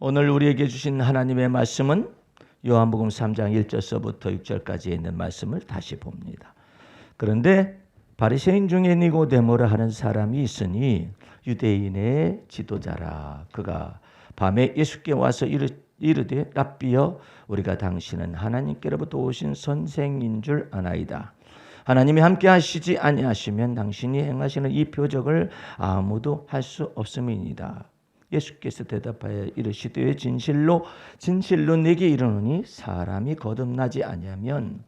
오늘 우리에게 주신 하나님의 말씀은 요한복음 3장 1절서부터 6절까지 있는 말씀을 다시 봅니다. 그런데 바리새인 중에 니고데모라 하는 사람이 있으니 유대인의 지도자라. 그가 밤에 예수께 와서 이르되 랍비여, 우리가 당신은 하나님께로부터 오신 선생인 줄 아나이다. 하나님이 함께 하시지 아니하시면 당신이 행하시는 이 표적을 아무도 할 수 없음이니이다. 예수께서 대답하여 이르시되 진실로 진실로 내게 이르노니 사람이 거듭나지 아니하면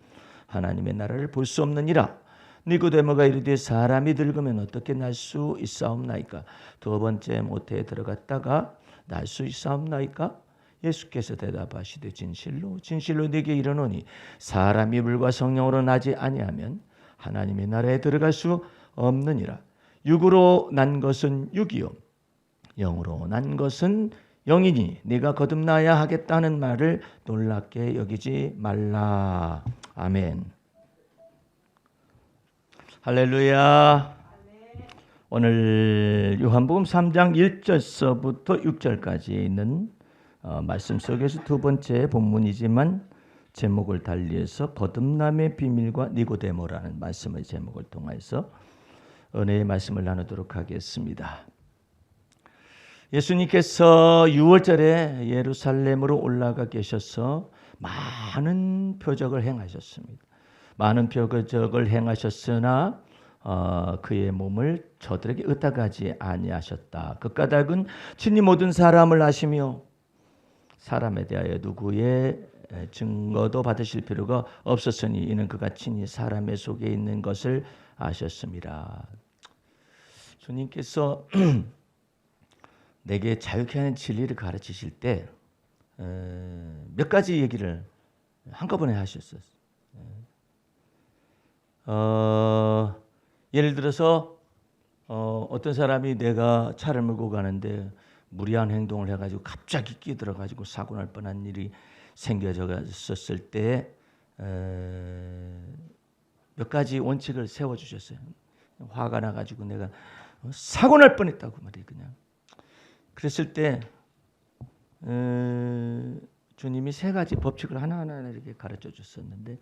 하나님의 나라를 볼 수 없느니라. 니고데모가 이르되 사람이 늙으면 어떻게 날 수 있사옵나이까? 두 번째 모태에 들어갔다가 날 수 있사옵나이까? 예수께서 대답하시되 진실로 진실로 내게 이르노니 사람이 물과 성령으로 나지 아니하면 하나님의 나라에 들어갈 수 없느니라. 육으로 난 것은 육이요 영으로 난 것은 영이니 네가 거듭나야 하겠다는 말을 놀랍게 여기지 말라. 아멘. 할렐루야. 오늘 요한복음 3장 1절서부터 6절까지 있는 말씀 속에서 두 번째 본문이지만 제목을 달리해서 거듭남의 비밀과 니고데모라는 말씀의 제목을 통해서 은혜의 말씀을 나누도록 하겠습니다. 예수님께서 6월절에 예루살렘으로 올라가 계셔서 많은 표적을 행하셨습니다. 많은 표적을 행하셨으나 그의 몸을 저들에게 의탁하지 아니하셨다. 그 까닭은 친히 모든 사람을 아시며 사람에 대하여 누구의 증거도 받으실 필요가 없었으니 이는 그가 친히 사람의 속에 있는 것을 아셨습니다. 주님께서 내게 자유케 하는 진리를 가르치실 때 몇 가지 얘기를 한꺼번에 하셨어요. 예를 들어서 어떤 사람이 내가 차를 몰고 가는데 무리한 행동을 해가지고 갑자기 끼들어가지고 사고 날 뻔한 일이 생겨졌을 때 몇 가지 원칙을 세워주셨어요. 화가 나가지고 내가 사고 날 뻔했다고 말이에요. 그냥 그랬을 때 주님이 세 가지 법칙을 하나하나 이렇게 가르쳐 줬었는데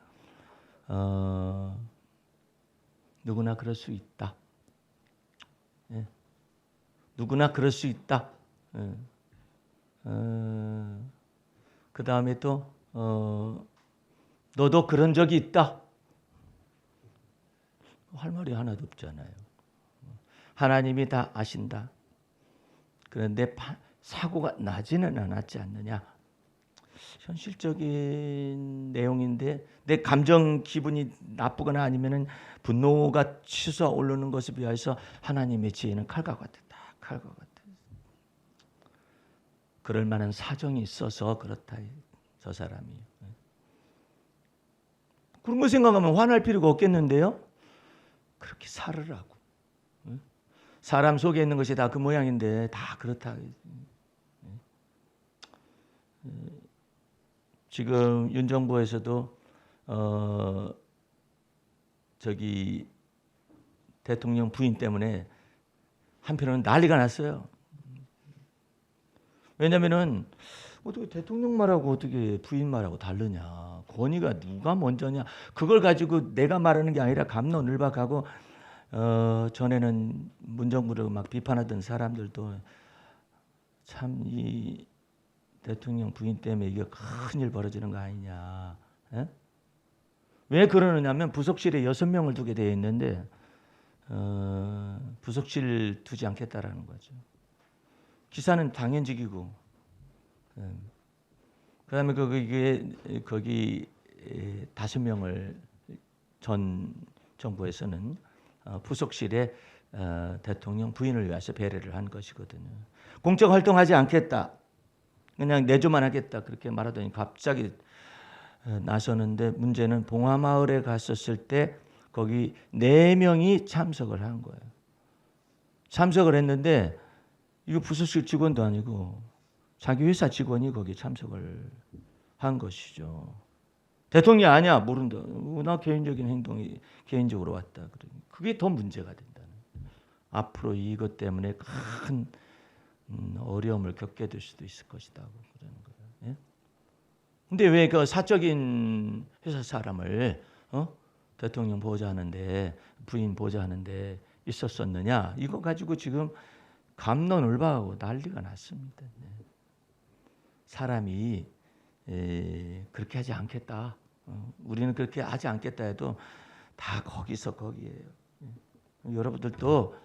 누구나 그럴 수 있다. 예. 누구나 그럴 수 있다. 예. 그 다음에 또 너도 그런 적이 있다. 할 말이 하나도 없잖아요. 하나님이 다 아신다. 그런데 사고가 나지는 않았지 않느냐. 현실적인 내용인데 내 감정 기분이 나쁘거나 아니면은 분노가 치솟아 오르는 것에 비해서 하나님의 지혜는 칼과 같다. 칼과 같다. 그럴 만한 사정이 있어서 그렇다. 저 사람이. 그런 거 생각하면 화날 필요가 없겠는데요. 그렇게 살으라고. 사람 속에 있는 것이 다 그 모양인데 다 그렇다. 지금 윤 정부에서도 저기 대통령 부인 때문에 한편으로는 난리가 났어요. 왜냐면은 어떻게 대통령 말하고 어떻게 부인 말하고 다르냐. 권위가 누가 먼저냐. 그걸 가지고 내가 말하는 게 아니라 갑론을박하고 전에는 문정부를 막 비판하던 사람들도 참 이 대통령 부인 때문에 이게 큰일 벌어지는 거 아니냐. 에? 왜 그러느냐면 부속실에 6명을 두게 되어 있는데 부속실 두지 않겠다라는 거죠. 기사는 당연직이고 그다음에 거기 5명을 전 정부에서는 부속실에 대통령 부인을 위해서 배려를 한 것이거든요. 공적 활동하지 않겠다. 그냥 내조만 하겠다. 그렇게 말하더니 갑자기 나서는데 문제는 봉화마을에 갔었을 때 거기 4명이 참석을 한 거예요. 참석을 했는데 이거 부속실 직원도 아니고 자기 회사 직원이 거기 참석을 한 것이죠. 대통령이 아니야. 모른다. 나 개인적인 행동이 개인적으로 왔다. 그게 더 문제가 된다는. 앞으로 이것 때문에 큰 어려움을 겪게 될 수도 있을 것이다. 그러는 거예요. 예? 근데 왜 그 사적인 회사 사람을 대통령 보좌하는데 부인 보좌하는데 있었었느냐? 이거 가지고 지금 갑론을박하고 난리가 났습니다. 사람이 그렇게 하지 않겠다. 우리는 그렇게 하지 않겠다 해도 다 거기서 거기에요. 여러분들도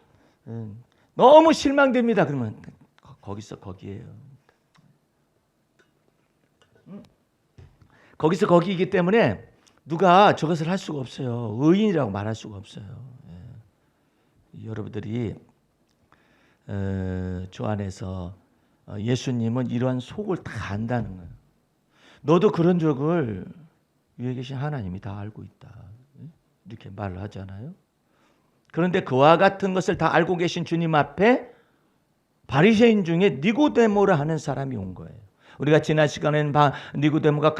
너무 실망됩니다. 그러면 거기서 거기에요. 거기서 거기이기 때문에 누가 저것을 할 수가 없어요. 의인이라고 말할 수가 없어요. 여러분들이 주 안에서 예수님은 이러한 속을 다 안다는 거예요. 너도 그런 적을 위에 계신 하나님이 다 알고 있다. 이렇게 말을 하잖아요. 그런데 그와 같은 것을 다 알고 계신 주님 앞에 바리새인 중에 니고데모라 하는 사람이 온 거예요. 우리가 지난 시간에는 니고데모가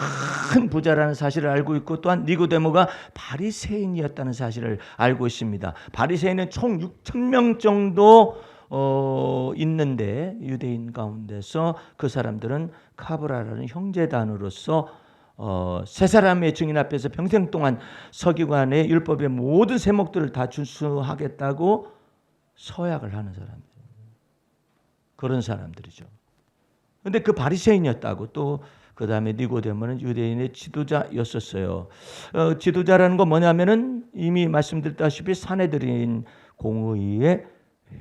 큰 부자라는 사실을 알고 있고 또한 니고데모가 바리새인이었다는 사실을 알고 있습니다. 바리새인은 총 6,000명 정도 있는데 유대인 가운데서 그 사람들은 카브라라는 형제단으로서 세 사람의 증인 앞에서 평생 동안 서기관의 율법의 모든 세목들을 다 준수하겠다고 서약을 하는 사람들, 그런 사람들이죠. 그런데 그 바리새인이었다고. 또 그 다음에 니고데모는 유대인의 지도자였었어요. 지도자라는 건 뭐냐면은 이미 말씀드렸다시피 사내들인 공의의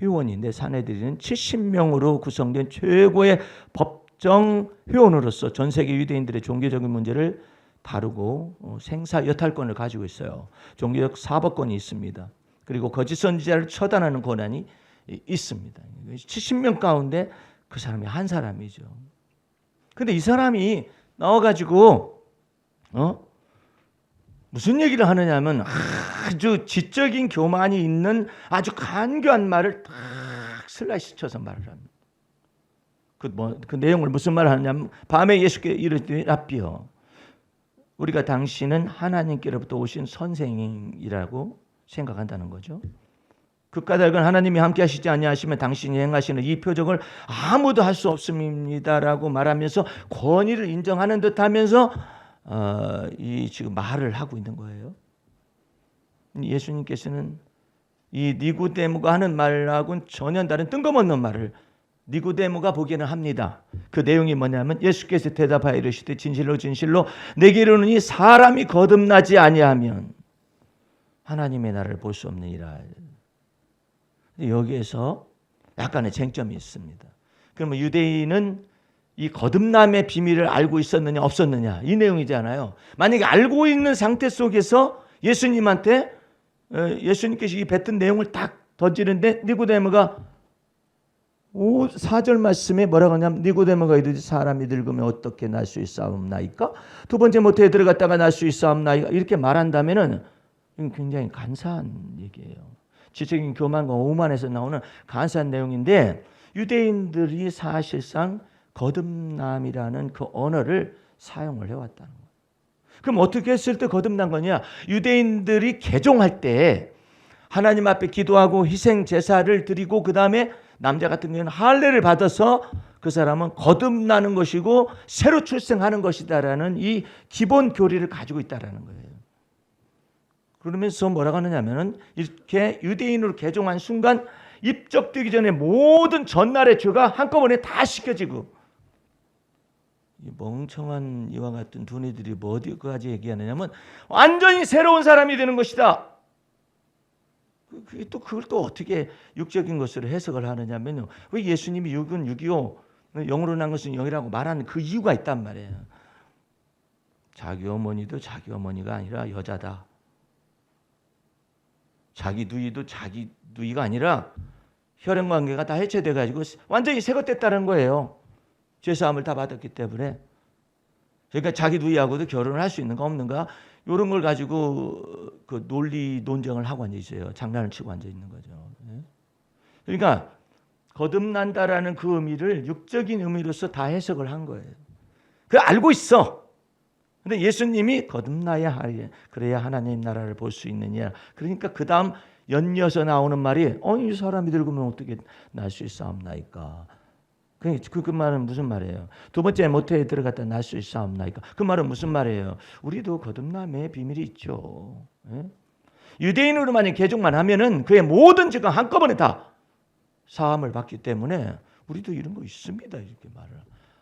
회원인데 사내들인은 70명으로 구성된 최고의 법정 회원으로서 전 세계 유대인들의 종교적인 문제를 다루고 생사 여탈권을 가지고 있어요. 종교적 사법권이 있습니다. 그리고 거짓 선지자를 처단하는 권한이 있습니다. 70명 가운데 그 사람이 한 사람이죠. 근데 이 사람이 나와가지고 무슨 얘기를 하느냐면 아주 지적인 교만이 있는 아주 간교한 말을 딱 슬라이스 쳐서 말을 합니다. 그 내용을 무슨 말을 하냐면 밤에 예수께 이르되 랍비여 우리가 당신은 하나님께로부터 오신 선생이라고 생각한다는 거죠. 그 까닭은 하나님이 함께 하시지 아니하시면 당신이 행하시는 이 표적을 아무도 할 수 없습니다라고 말하면서 권위를 인정하는 듯하면서 이 지금 말을 하고 있는 거예요. 예수님께서는 이 니고데모가 하는 말하고는 전혀 다른 뜬금없는 말을 니고데모가 보기에는 합니다. 그 내용이 뭐냐면 예수께서 대답하여 이르시되 진실로 진실로 내게 이르노니 사람이 거듭나지 아니하면 하나님의 나라를 볼 수 없느니라. 여기에서 약간의 쟁점이 있습니다. 그러면 유대인은 이 거듭남의 비밀을 알고 있었느냐 없었느냐 이 내용이잖아요. 만약에 알고 있는 상태 속에서 예수님한테 예수님께서 이 뱉은 내용을 딱 던지는데 니고데모가 4절 말씀에 뭐라고 하냐면 니고데모가 이르되 사람이 늙으면 어떻게 날 수 있사옵나이까? 두 번째 모태에 들어갔다가 날 수 있사옵나이까? 이렇게 말한다면은 굉장히 간사한 얘기예요. 지적인 교만과 오만에서 나오는 간사한 내용인데 유대인들이 사실상 거듭남이라는 그 언어를 사용을 해왔다는 거예요. 그럼 어떻게 했을 때 거듭난 거냐? 유대인들이 개종할 때 하나님 앞에 기도하고 희생 제사를 드리고 그 다음에 남자 같은 경우는 할례를 받아서 그 사람은 거듭나는 것이고 새로 출생하는 것이다라는 이 기본 교리를 가지고 있다라는 거예요. 그러면서 뭐라고 하느냐면은 이렇게 유대인으로 개종한 순간 입적되기 전에 모든 전날의 죄가 한꺼번에 다 씻겨지고 이 멍청한 이와 같은 두뇌들이 뭐 어디까지 얘기하느냐면 완전히 새로운 사람이 되는 것이다. 그걸 또 어떻게 육적인 것으로 해석을 하느냐면요. 왜 예수님이 육은 육이요 영으로 난 것은 영이라고 말하는 그 이유가 있단 말이에요. 자기 어머니도 자기 어머니가 아니라 여자다. 자기 누이도 자기 누이가 아니라 혈연 관계가 다 해체돼 가지고 완전히 새 것 됐다는 거예요. 죄사함을 다 받았기 때문에. 그러니까 자기 누이하고도 결혼을 할 수 있는가 없는가 이런 걸 가지고 그 논리 논쟁을 하고 앉아 있어요. 장난을 치고 앉아 있는 거죠. 그러니까 거듭난다라는 그 의미를 육적인 의미로서 다 해석을 한 거예요. 그 알고 있어. 근데 예수님이 거듭나야 하리 그래야 하나님 나라를 볼 수 있느냐. 그러니까 그 다음 연이어서 나오는 말이 이 사람이 늙으면 어떻게 날 수 있사옵나이까. 그 말은 무슨 말이에요? 두 번째 모태에 들어갔다 날 수 있사옵나이까? 그 말은 무슨 말이에요? 우리도 거듭남의 비밀이 있죠. 예? 유대인으로 만약 개종만 하면은 그의 모든 죄가 한꺼번에 다 사함을 받기 때문에 우리도 이런 거 있습니다. 이렇게 말을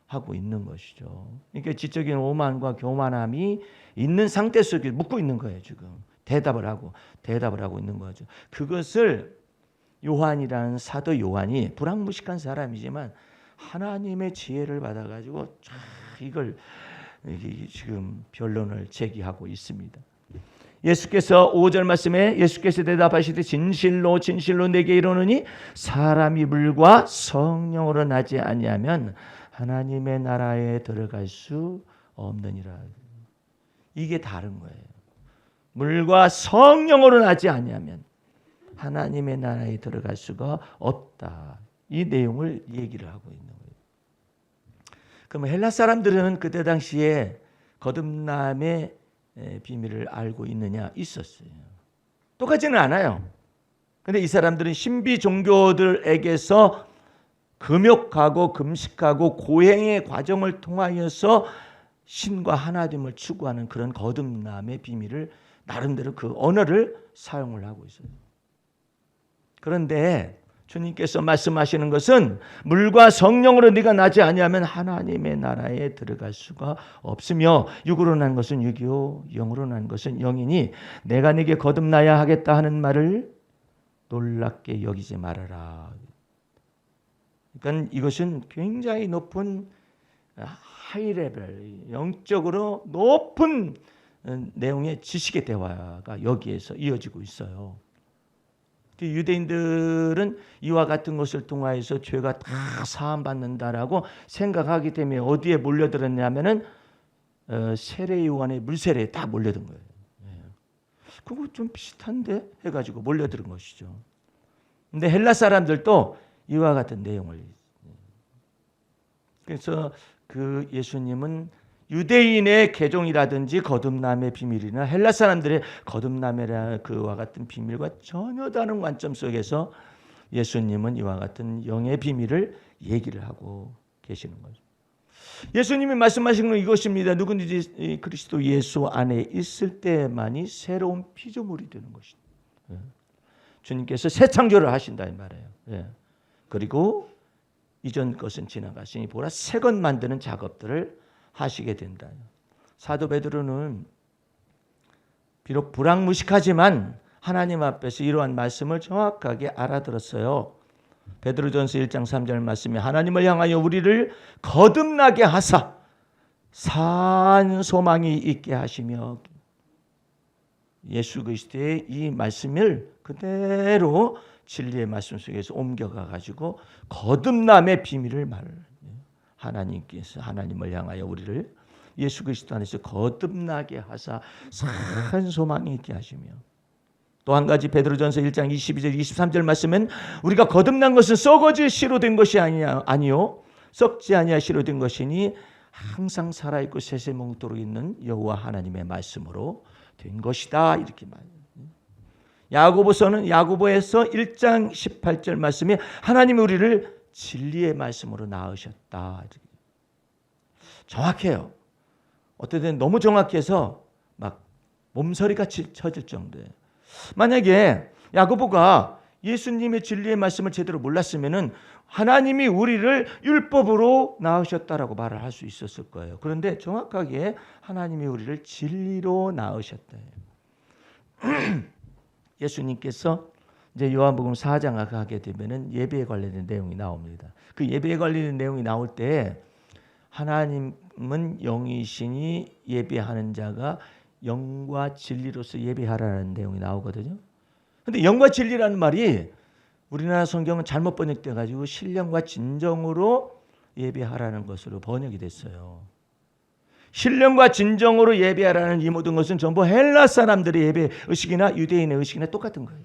하고 있는 것이죠. 그러니까 지적인 오만과 교만함이 있는 상태 속에 묻고 있는 거예요. 지금 대답을 하고 있는 거죠. 그것을 요한이라는 사도 요한이 불황무식한 사람이지만 하나님의 지혜를 받아가지고 이걸 지금 변론을 제기하고 있습니다. 예수께서 5절 말씀에 예수께서 대답하시되 진실로 진실로 내게 이르노니 사람이 물과 성령으로 나지 아니하면 하나님의 나라에 들어갈 수 없느니라. 이게 다른 거예요. 물과 성령으로 나지 아니하면 하나님의 나라에 들어갈 수가 없다. 이 내용을 얘기를 하고 있는 거예요. 그럼 헬라 사람들은 그때 당시에 거듭남의 비밀을 알고 있느냐? 있었어요. 똑같지는 않아요. 근데 이 사람들은 신비 종교들에게서 금욕하고 금식하고 고행의 과정을 통하여서 신과 하나됨을 추구하는 그런 거듭남의 비밀을 나름대로 그 언어를 사용을 하고 있어요. 그런데 주님께서 말씀하시는 것은 물과 성령으로 네가 나지 아니하면 하나님의 나라에 들어갈 수가 없으며 육으로 난 것은 육이요 영으로 난 것은 영이니 내가 네게 거듭나야 하겠다 하는 말을 놀랍게 여기지 말아라. 그러니까 이것은 굉장히 높은 하이레벨, 영적으로 높은 내용의 지식의 대화가 여기에서 이어지고 있어요. 유대인들은 이와 같은 것을 통하여서 죄가 다 사함받는다라고 생각하기 때문에 어디에 몰려들었냐면은 세례 요한의 물세례에 다 몰려든 거예요. 그거 좀 비슷한데 해가지고 몰려드는 것이죠. 근데 헬라 사람들도 이와 같은 내용을, 그래서 그 예수님은 유대인의 개종이라든지 거듭남의 비밀이나 헬라 사람들의 거듭남의 그와 같은 비밀과 전혀 다른 관점 속에서 예수님은 이와 같은 영의 비밀을 얘기를 하고 계시는 거죠. 예수님이 말씀하신 건 이것입니다. 누구든지 그리스도 예수 안에 있을 때만이 새로운 피조물이 되는 것이다. 주님께서 새 창조를 하신다 이 말이에요. 그리고 이전 것은 지나갔으니 보라 새 것 만드는 작업들을 하시게 된다. 사도 베드로는 비록 불황무식하지만 하나님 앞에서 이러한 말씀을 정확하게 알아들었어요. 베드로전서 1장 3절 말씀에 하나님을 향하여 우리를 거듭나게 하사 산 소망이 있게 하시며, 예수 그리스도의 이 말씀을 그대로 진리의 말씀 속에서 옮겨가 가지고 거듭남의 비밀을 말을, 하나님께서 하나님을 향하여 우리를 예수 그리스도 안에서 거듭나게 하사 산 소망이 있게 하시며, 또 한 가지 베드로전서 1장 22절 23절 말씀은 우리가 거듭난 것은 썩어질 씨로 된 것이 아니요 썩지 아니할 씨로 된 것이니 항상 살아있고 세세몽토록 있는 여호와 하나님의 말씀으로 된 것이다. 이렇게 말해요. 야고보에서 1장 18절 말씀에 하나님이 우리를 진리의 말씀으로 낳으셨다. 정확해요. 어떨 때는 너무 정확해서 막 몸서리가 쳐질 정도예요. 만약에 야고보가 예수님의 진리의 말씀을 제대로 몰랐으면은 하나님이 우리를 율법으로 낳으셨다라고 말을 할 수 있었을 거예요. 그런데 정확하게 하나님이 우리를 진리로 낳으셨다. 예수님께서 이제 요한복음 4장을 가게 되면은 예배에 관련된 내용이 나옵니다. 그 예배에 관련된 내용이 나올 때 하나님은 영이시니 예배하는 자가 영과 진리로서 예배하라는 내용이 나오거든요. 근데 영과 진리라는 말이 우리나라 성경은 잘못 번역돼 가지고 신령과 진정으로 예배하라는 것으로 번역이 됐어요. 신령과 진정으로 예배하라는 이 모든 것은 전부 헬라 사람들의 예배 의식이나 유대인의 의식이나 똑같은 거예요.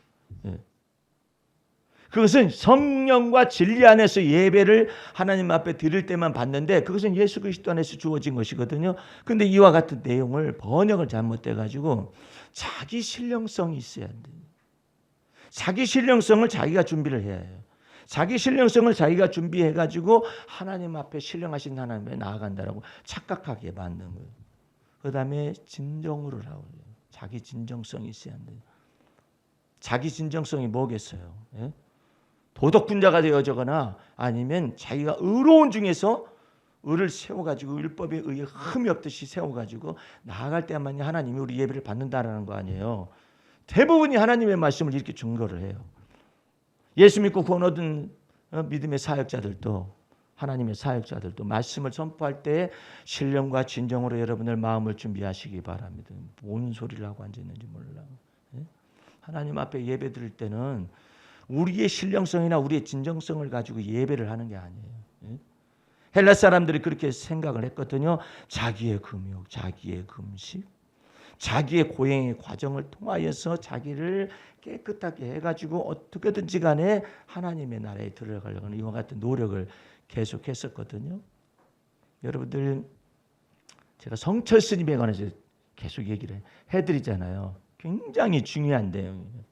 그것은 성령과 진리 안에서 예배를 하나님 앞에 드릴 때만 받는데 그것은 예수 그리스도 안에서 주어진 것이거든요. 그런데 이와 같은 내용을 번역을 잘못돼 가지고 자기 신령성이 있어야 돼요. 자기 신령성을 자기가 준비를 해야 해요. 자기 신령성을 자기가 준비해가지고 하나님 앞에 신령하신 하나님 앞에 나아간다라고 착각하게 만든 거예요. 그 다음에 진정으로 하고 자기 진정성이 있어야 한대요. 자기 진정성이 뭐겠어요? 예? 도덕군자가 되어져거나 아니면 자기가 의로운 중에서 의를 세워가지고 율법에 의해 흠이 없듯이 세워가지고 나아갈 때만이 하나님이 우리 예배를 받는다라는 거 아니에요. 대부분이 하나님의 말씀을 이렇게 증거를 해요. 예수 믿고 구원 얻은 믿음의 사역자들도 하나님의 사역자들도 말씀을 선포할 때 신령과 진정으로 여러분들 마음을 준비하시기 바랍니다. 뭔 소리를 하고 앉아있는지 몰라. 하나님 앞에 예배 드릴 때는 우리의 신령성이나 우리의 진정성을 가지고 예배를 하는 게 아니에요. 헬라 사람들이 그렇게 생각을 했거든요. 자기의 금욕, 자기의 금식, 자기의 고행의 과정을 통하여서 자기를 깨끗하게 해가지고 어떻게든지 간에 하나님의 나라에 들어가려고 하는 이와 같은 노력을 계속했었거든요. 여러분들 제가 성철 스님에 관해서 계속 얘기를 해드리잖아요. 굉장히 중요한 내용이에요.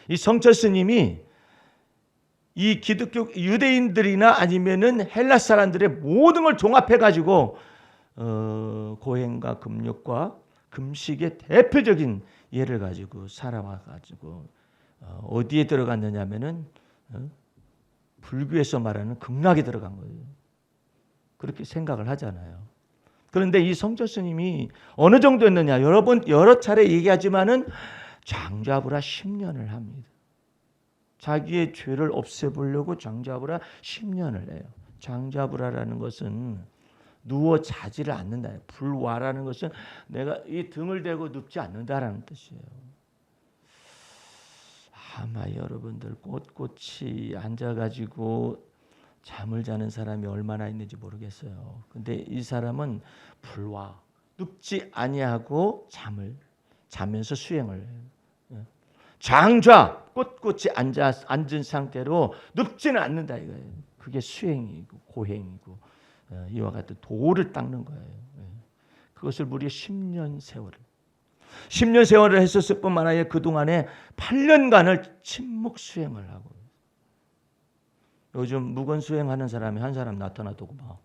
이 성철 스님이 이 기독교 유대인들이나 아니면은 헬라 사람들의 모든 걸 종합해 가지고 고행과 금욕과 금식의 대표적인 예를 가지고 살아와 가지고 어디에 들어갔느냐면은 불교에서 말하는 극락에 들어간 거예요. 그렇게 생각을 하잖아요. 그런데 이 성철 스님이 어느 정도였느냐? 여러 차례 얘기하지만은 장자부라 10년을 합니다. 자기의 죄를 없애보려고 장자부라 10년을 해요. 장자부라라는 것은 누워 자지를 않는다. 불와라는 것은 내가 이 등을 대고 눕지 않는다라는 뜻이에요. 아마 여러분들 꼿꼿이 앉아가지고 잠을 자는 사람이 얼마나 있는지 모르겠어요. 근데 이 사람은 불와 눕지 아니하고 자면서 수행을 해요. 장좌 꼿꼿이 앉은 상태로 눕지는 않는다 이거예요. 그게 수행이고 고행이고 이와 같은 도를 닦는 거예요. 그것을 무려 10년 세월을 했었을 뿐만 아니라 그동안에 8년간을 침묵 수행을 하고 요즘 무건 수행하는 사람이 한 사람 나타나더고 막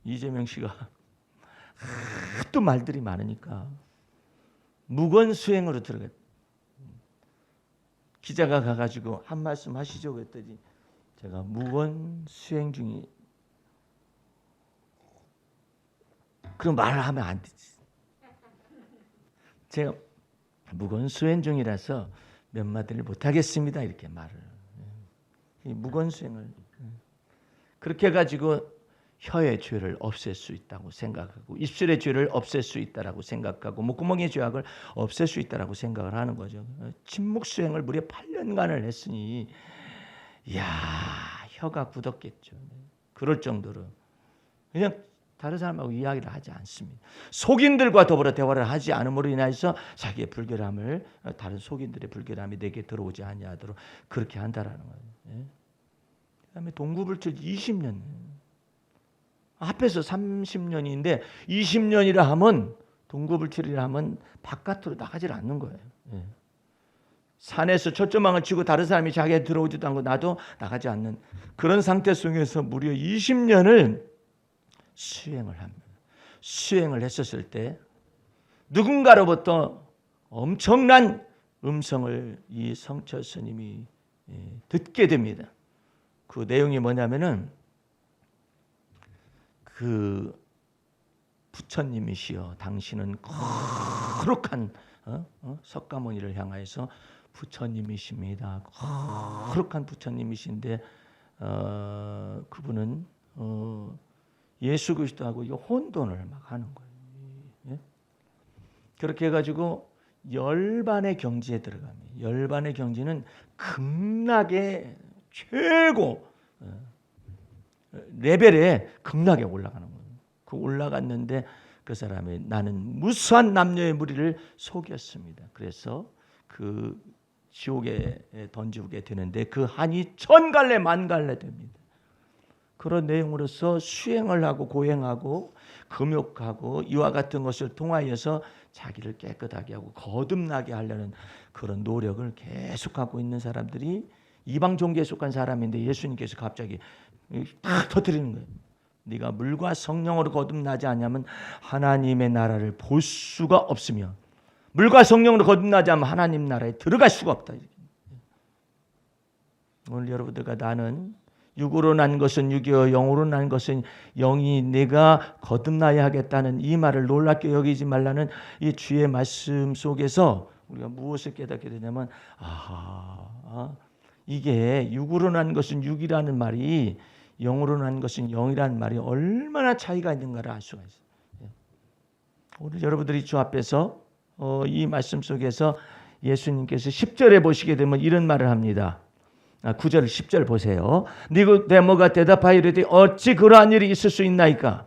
이재명 씨가 또 말들이 많으니까 무건 수행으로 들어갔. 기자가 가가지고 한 말씀 하시죠 그랬더니 제가 무건 수행 중이 그런 말을 하면 안 되지. 제가 무건 수행 중이라서 몇 마디를 못하겠습니다 이렇게 말을. 무건 수행을 그렇게 해가지고 혀의 죄를 없앨 수 있다고 생각하고 입술의 죄를 없앨 수 있다라고 생각하고 목구멍의 죄악을 없앨 수 있다라고 생각을 하는 거죠. 침묵 수행을 무려 8년간을 했으니 이야 혀가 굳었겠죠. 그럴 정도로 그냥 다른 사람하고 이야기를 하지 않습니다. 속인들과 더불어 대화를 하지 않음으로 인해서 자기의 불결함을 다른 속인들의 불결함이 내게 들어오지 아니하도록 그렇게 한다라는 거예요. 그다음에 동구불출 20년 합해서 30년인데 20년이라 하면 동구불출이라 하면 바깥으로 나가질 않는 거예요. 산에서 초점망을 치고 다른 사람이 자기에 들어오지도 않고 나도 나가지 않는 그런 상태 속에서 무려 20년을 수행을 합니다. 수행을 했었을 때 누군가로부터 엄청난 음성을 이 성철 스님이 듣게 됩니다. 그 내용이 뭐냐면은 그 부처님이시여 당신은 거룩한 석가모니를 향하여서 부처님이십니다. 거룩한 부처님이신데 그분은 예수 그리스도하고 혼돈을 막 하는 거예요. 그렇게 해가지고 열반의 경지에 들어갑니다. 열반의 경지는 극락의 최고 레벨에 극락에 올라가는 거예요. 그 올라갔는데 그 사람이 나는 무수한 남녀의 무리를 속였습니다. 그래서 그 지옥에 던지게 되는데 그 한이 1000갈래 만갈래 됩니다. 그런 내용으로서 수행을 하고 고행하고 금욕하고 이와 같은 것을 통하여서 자기를 깨끗하게 하고 거듭나게 하려는 그런 노력을 계속하고 있는 사람들이 이방 종교에 속한 사람인데 예수님께서 갑자기 팍 터뜨리는 거예요. 네가 물과 성령으로 거듭나지 않으면 하나님의 나라를 볼 수가 없으며 물과 성령으로 거듭나지 않으면 하나님 나라에 들어갈 수가 없다. 오늘 여러분들과 나는 육으로 난 것은 육이요 영으로 난 것은 영이 내가 거듭나야 하겠다는 이 말을 놀랍게 여기지 말라는 이 주의 말씀 속에서 우리가 무엇을 깨닫게 되냐면 이게 육으로 난 것은 육이라는 말이 영으로 난 것은 영이라는 말이 얼마나 차이가 있는가를 알 수가 있어요. 오늘 여러분들이 주 앞에서 이 말씀 속에서 예수님께서 10절에 보시게 되면 이런 말을 합니다. 9절 10절 보세요. 니고데모가 대답하여 이르되 어찌 그러한 일이 있을 수 있나이까?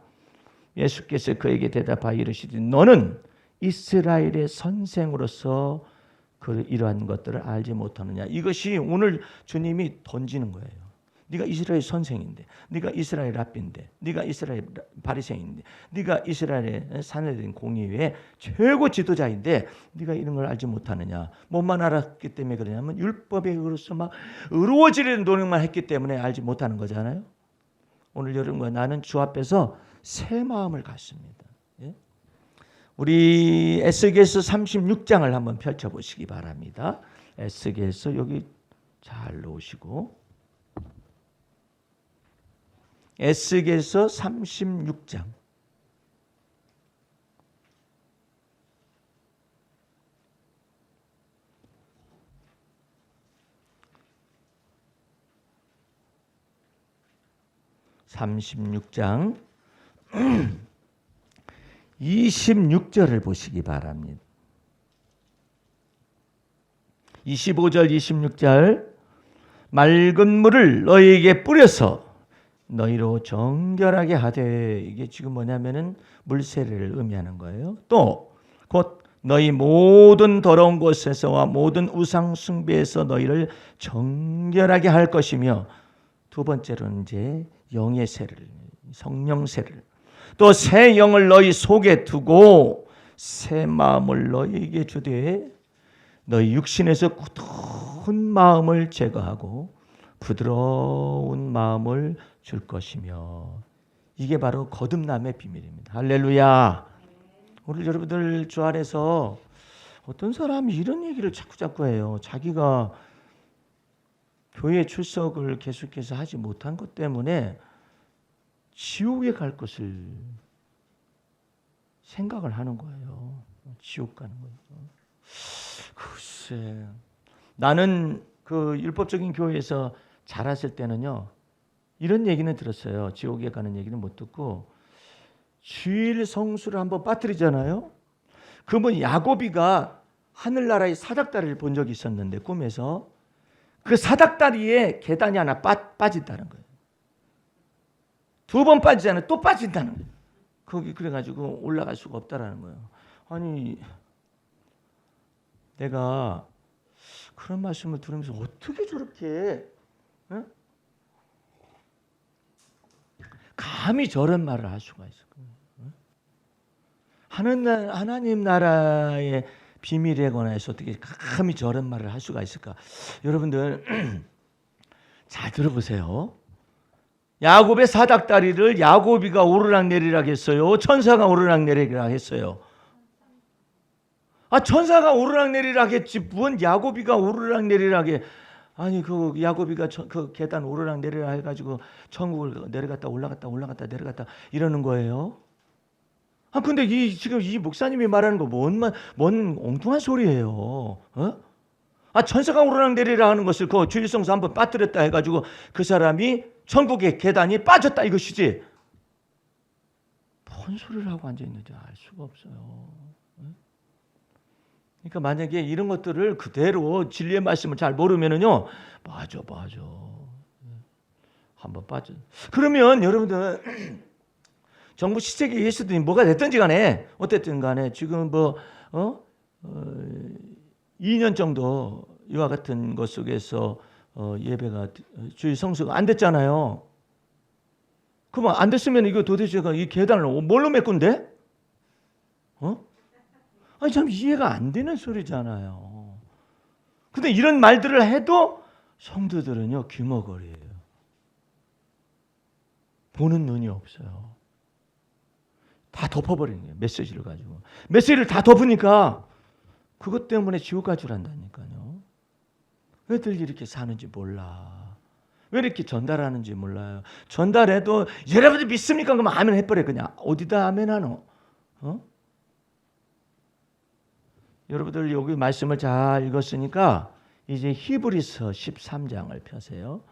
예수께서 그에게 대답하여 이르시되 너는 이스라엘의 선생으로서 이러한 것들을 알지 못하느냐. 이것이 오늘 주님이 던지는 거예요. 네가 이스라엘 선생인데, 네가 이스라엘 랍비인데, 네가 이스라엘 바리새인인데, 네가 이스라엘의 사내된 공의회 최고 지도자인데 네가 이런 걸 알지 못하느냐. 뭐만 알았기 때문에 그러냐면 율법에 의로서 막 의로워지려는 노력만 했기 때문에 알지 못하는 거잖아요. 오늘 여러분과 나는 주 앞에서 새 마음을 갖습니다. 예? 우리 에스겔서 36장을 한번 펼쳐보시기 바랍니다. 에스겔서 여기 잘 놓으시고 에스겔서 36장 (36장) 26절을 보시기 바랍니다. 25절 26절 맑은 물을 너희에게 뿌려서 너희로 정결하게 하되, 이게 지금 뭐냐면은 물세례를 의미하는 거예요. 또 곧 너희 모든 더러운 곳에서와 모든 우상 숭배에서 너희를 정결하게 할 것이며, 두 번째로는 이제 영의 세례를, 성령 세례를, 또 새 영을 너희 속에 두고 새 마음을 너희에게 주되 너희 육신에서 굳은 마음을 제거하고 부드러운 마음을 줄 것이며. 이게 바로 거듭남의 비밀입니다. 할렐루야. 오늘 여러분들 주 안에서 어떤 사람이 이런 얘기를 자꾸 해요. 자기가 교회 출석을 계속해서 하지 못한 것 때문에 지옥에 갈 것을 생각을 하는 거예요. 지옥 가는 거예요. 글쎄, 나는 그 율법적인 교회에서 자랐을 때는요, 이런 얘기는 들었어요. 지옥에 가는 얘기는 못 듣고, 주일 성수를 한번 빠뜨리잖아요. 그러면 야곱이가 하늘나라의 사닥다리를 본 적이 있었는데, 꿈에서 그 사닥다리에 계단이 하나 빠진다는 거예요. 두 번 빠지잖아요. 또 빠진다는 거예요. 거기 그래가지고 올라갈 수가 없다라는 거예요. 아니, 내가 그런 말씀을 들으면서 어떻게 저렇게 감히 저런 말을 할 수가 있을까? 하나님 나라의 비밀에 관해서 어떻게 감히 저런 말을 할 수가 있을까? 여러분들 잘 들어보세요. 야곱의 사닥다리를 야곱이가 오르락내리락 했어요? 천사가 오르락내리락 했어요? 천사가 오르락내리락 했지 뭔 야곱이가 오르락내리락해. 아니 그 야곱이가 그 계단 오르락내리락 해가지고 천국을 내려갔다 올라갔다 내려갔다 이러는 거예요. 근데 지금 이 목사님이 말하는 거 뭔 엉뚱한 소리예요. 천사가 오르락내리락 하는 것을 그 주일성수 한번 빠뜨렸다 해가지고 그 사람이 천국의 계단이 빠졌다 이것이지. 뭔 소리를 하고 앉아있는지 알 수가 없어요. 그러니까 만약에 이런 것들을 그대로 진리의 말씀을 잘 모르면은요, 맞아. 한번 빠져. 그러면 여러분들 정부 시책에 예수들이 뭐가 됐든지 간에 어쨌든 간에 지금 2년 정도 이와 같은 것 속에서 예배가 주일 성수가 안 됐잖아요. 그러면 안 됐으면 이거 도대체 이 계단을 뭘로 메꾼대? 참 이해가 안 되는 소리잖아요. 근데 이런 말들을 해도 성도들은요 귀머거리예요. 보는 눈이 없어요. 다 덮어버리는 거예요. 메시지를 가지고. 메시지를 다 덮으니까 그것 때문에 지옥 갈 줄 안다니까요. 왜들 이렇게 사는지 몰라. 왜 이렇게 전달하는지 몰라요. 전달해도 여러분들 믿습니까? 그러면 아멘 해버려. 그냥 어디다 아멘 하노? 여러분들 여기 말씀을 잘 읽었으니까 이제 히브리서 13장을 펴세요.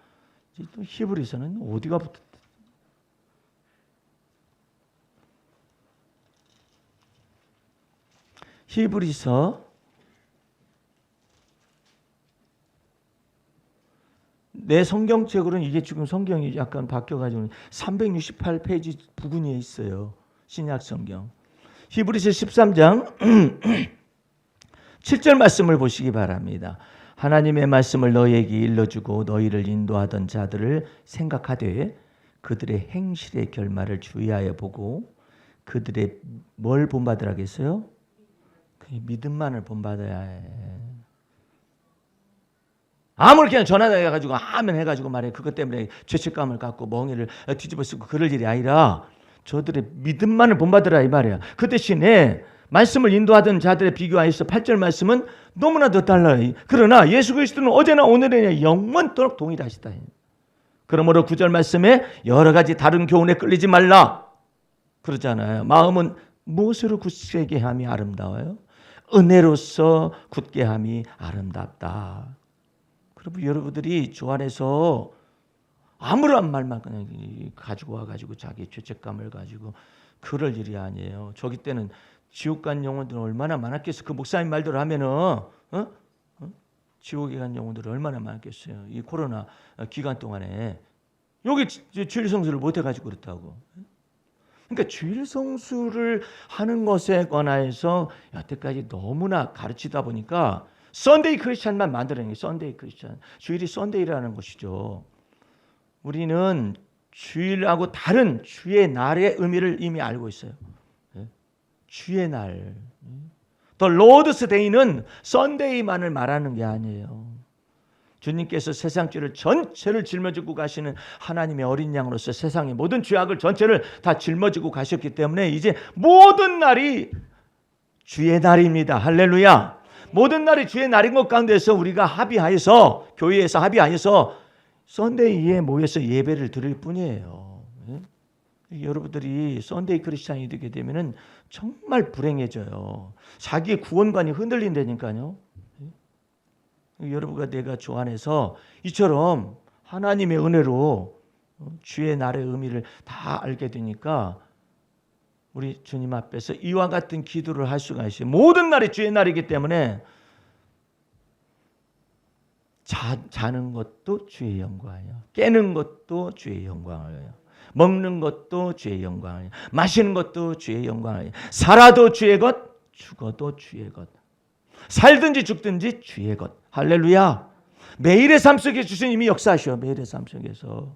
또 히브리서는 어디가 붙었다? 히브리서 내 성경책으로는 이게 지금 성경이 약간 바뀌어가지고 368페이지 부근에 있어요. 신약 성경. 히브리서 13장 7절 말씀을 보시기 바랍니다. 하나님의 말씀을 너희에게 일러주고 너희를 인도하던 자들을 생각하되 그들의 행실의 결말을 주의하여 보고 그들의 뭘 본받으라 하겠어요? 믿음만을 본받아야 해. 아무리 그냥 전화다 해가지고 아멘 해가지고 말해 그것 때문에 죄책감을 갖고 멍에를 뒤집어 쓰고 그럴 일이 아니라 저들의 믿음만을 본받으라 이 말이야. 그 대신에 말씀을 인도하던 자들의 비교하여서 8절 말씀은 너무나도 달라요. 그러나 예수 그리스도는 어제나 오늘이나 영원토록 동일하시다. 그러므로 9절 말씀에 여러 가지 다른 교훈에 끌리지 말라 그러잖아요. 마음은 무엇으로 굳게 함이 아름다워요? 은혜로서 굳게 함이 아름답다. 그리고 여러분들이 주 안에서 아무런 말만 그냥 가지고 와가지고 자기 죄책감을 가지고 그럴 일이 아니에요. 저기 때는 지옥 간 영혼들은 얼마나 많았겠어. 그 목사님 말대로 하면은 지옥에 간 영혼들은 얼마나 많았겠어요. 이 코로나 기간 동안에 여기 주일 성수를 못 해가지고 그렇다고. 그러니까 주일 성수를 하는 것에 관하여서 여태까지 너무나 가르치다 보니까 썬데이 크리스찬만 만들어낸 게 썬데이 크리스찬. 주일이 썬데이라는 것이죠. 우리는 주일하고 다른 주의 날의 의미를 이미 알고 있어요. 주의 날. The Lord's Day는 썬데이만을 말하는 게 아니에요. 주님께서 세상 죄를 전체를 짊어지고 가시는 하나님의 어린 양으로서 세상의 모든 죄악을 전체를 다 짊어지고 가셨기 때문에 이제 모든 날이 주의 날입니다. 할렐루야. 모든 날이 주의 날인 것 가운데서 우리가 합의하여서 교회에서 합의하여서 썬데이에 모여서 예배를 드릴 뿐이에요. 여러분들이 썬데이 크리스찬이 되게 되면은 정말 불행해져요. 자기의 구원관이 흔들린다니까요. 여러분과 내가 주 안에서 이처럼 하나님의 은혜로 주의 날의 의미를 다 알게 되니까 우리 주님 앞에서 이와 같은 기도를 할 수가 있어요. 모든 날이 주의 날이기 때문에 자는 것도 주의 영광이에요. 깨는 것도 주의 영광이에요. 먹는 것도 주의 영광이에요. 마시는 것도 주의 영광이에요. 살아도 주의 것, 죽어도 주의 것. 살든지 죽든지 주의 것. 할렐루야. 매일의 삶 속에 주님이 역사하셔. 매일의 삶 속에서.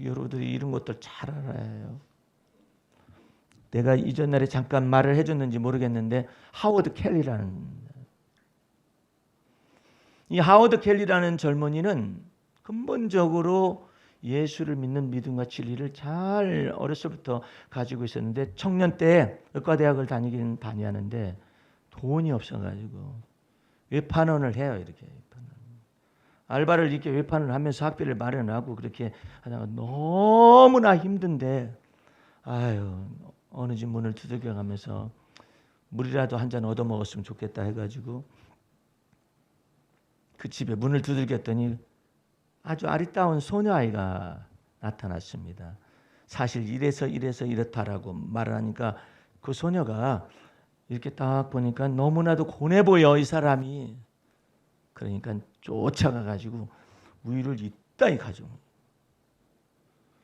여러분들이 이런 것들 잘 알아야 해요. 내가 이전날에 잠깐 말을 해줬는지 모르겠는데 하워드 켈리라는 이 하워드 켈리라는 젊은이는 근본적으로 예수를 믿는 믿음과 진리를 잘 어렸을부터 가지고 있었는데 청년 때 의과대학을 다니긴 다니는데 돈이 없어가지고 외판원을 해요. 이렇게 알바를 이렇게 외판을 하면서 학비를 마련하고 그렇게 하다가 너무나 힘든데 아유 어느 집 문을 두들겨가면서 물이라도 한 잔 얻어 먹었으면 좋겠다 해가지고 그 집에 문을 두들겼더니 아주 아리따운 소녀아이가 나타났습니다. 사실 이래서 이렇다라고 말을 하니까 그 소녀가 이렇게 딱 보니까 너무나도 고뇌 보여 이 사람이. 그러니까 쫓아가가지고 우유를 이따위 가져.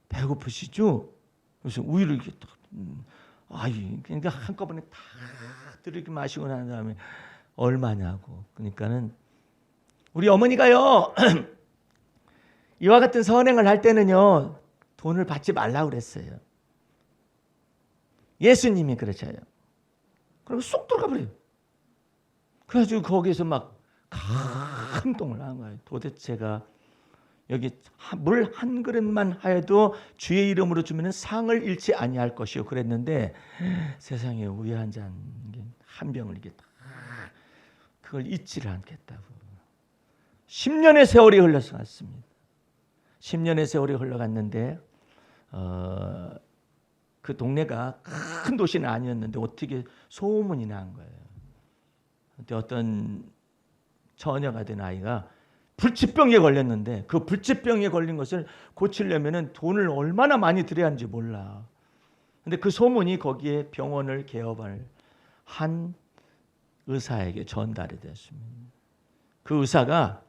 배고프시죠? 그래서 우유를 이렇게 딱 그러니까 한꺼번에 다 이렇게 마시고 난 다음에 얼마냐고. 그러니까는 우리 어머니가요 이와 같은 선행을 할 때는요 돈을 받지 말라고 그랬어요. 예수님이 그러셔요. 그리고 쏙 들어가 버려요. 그래가지고 거기서 막 감동을 한 거예요. 도대체가 여기 물 한 그릇만 하여도 주의 이름으로 주면 상을 잃지 아니할 것이요 그랬는데 세상에 우유 한 잔, 한 병을 이게 다 그걸 잊지를 않겠다고. 10년의 세월이 흘러서 갔습니다. 10년의 세월이 흘러갔는데 그 동네가 큰 도시는 아니었는데 어떻게 소문이 난 거예요. 근데 어떤 처녀가 된 아이가 불치병에 걸렸는데 그 불치병에 걸린 것을 고치려면 돈을 얼마나 많이 들여야 하는지 몰라. 근데 그 소문이 거기에 병원을 개업할 한 의사에게 전달이 됐습니다. 그 의사가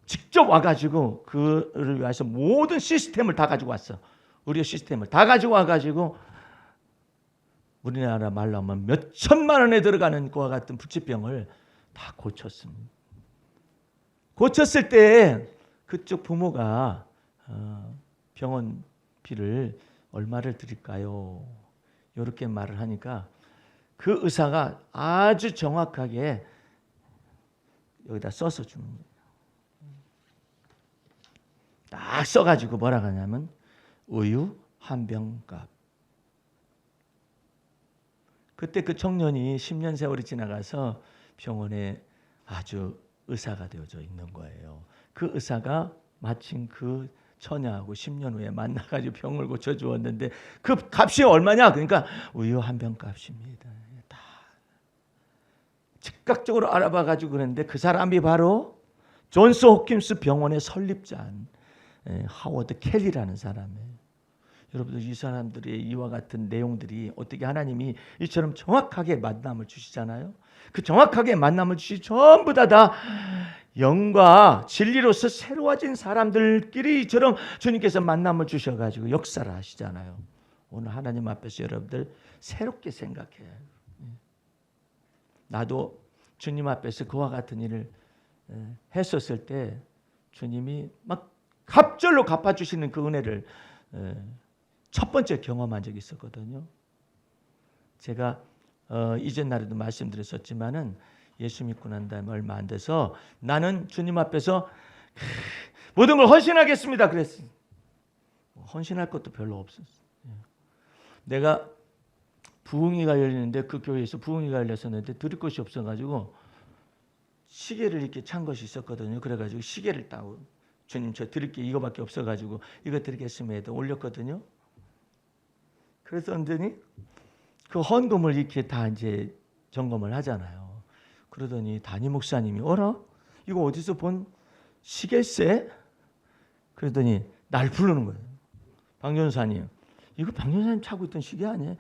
직접 와가지고 그를 위해서 모든 시스템을 다 가지고 왔어. 의료 시스템을 다 가지고 와가지고 우리나라 말로 하면 몇 천만 원에 들어가는 그와 같은 불치병을 다 고쳤습니다. 고쳤을 때 그쪽 부모가 병원비를 얼마를 드릴까요? 이렇게 말을 하니까 그 의사가 아주 정확하게 여기다 써서 줍니다. 딱 써가지고 뭐라고 하냐면 우유 한 병 값. 그때 그 청년이 10년 세월이 지나가서 병원에 아주 의사가 되어져 있는 거예요. 그 의사가 마침 그 처녀하고 10년 후에 만나가지고 병을 고쳐주었는데 그 값이 얼마냐? 그러니까 우유 한 병 값입니다. 다 즉각적으로 알아봐가지고 그랬는데 그 사람이 바로 존스 홉킨스 병원의 설립자인 하워드 켈리라는 사람이에요. 여러분들 이 사람들의 이와 같은 내용들이 어떻게 하나님이 이처럼 정확하게 만남을 주시잖아요. 그 정확하게 만남을 주시 전부 다 영과 진리로서 새로워진 사람들끼리 이처럼 주님께서 만남을 주셔가지고 역사를 하시잖아요. 오늘 하나님 앞에서 여러분들 새롭게 생각해요. 나도 주님 앞에서 그와 같은 일을 했었을 때 주님이 막 갑절로 갚아주시는 그 은혜를 첫 번째 경험한 적이 있었거든요. 제가 이전 날에도 말씀드렸었지만은 예수 믿고 난 다음에 얼마 안 돼서 나는 주님 앞에서 모든 걸 헌신하겠습니다 그랬어요. 헌신할 것도 별로 없었어요. 내가 부흥회가 열리는데 그 교회에서 부흥회가 열렸었는데 드릴 것이 없어가지고 시계를 이렇게 찬 것이 있었거든요. 그래가지고 시계를 따고 주님 저 드릴 게 이거밖에 없어가지고 이거 드리겠습니다 올렸거든요. 그래서 언제니 그 헌금을 이렇게 다 이제 점검을 하잖아요. 그러더니 담임 목사님이 어라? 이거 어디서 본 시계세? 그러더니 날 부르는 거예요. 박 전사님, 이거 박 전사님 차고 있던 시계 아니에요?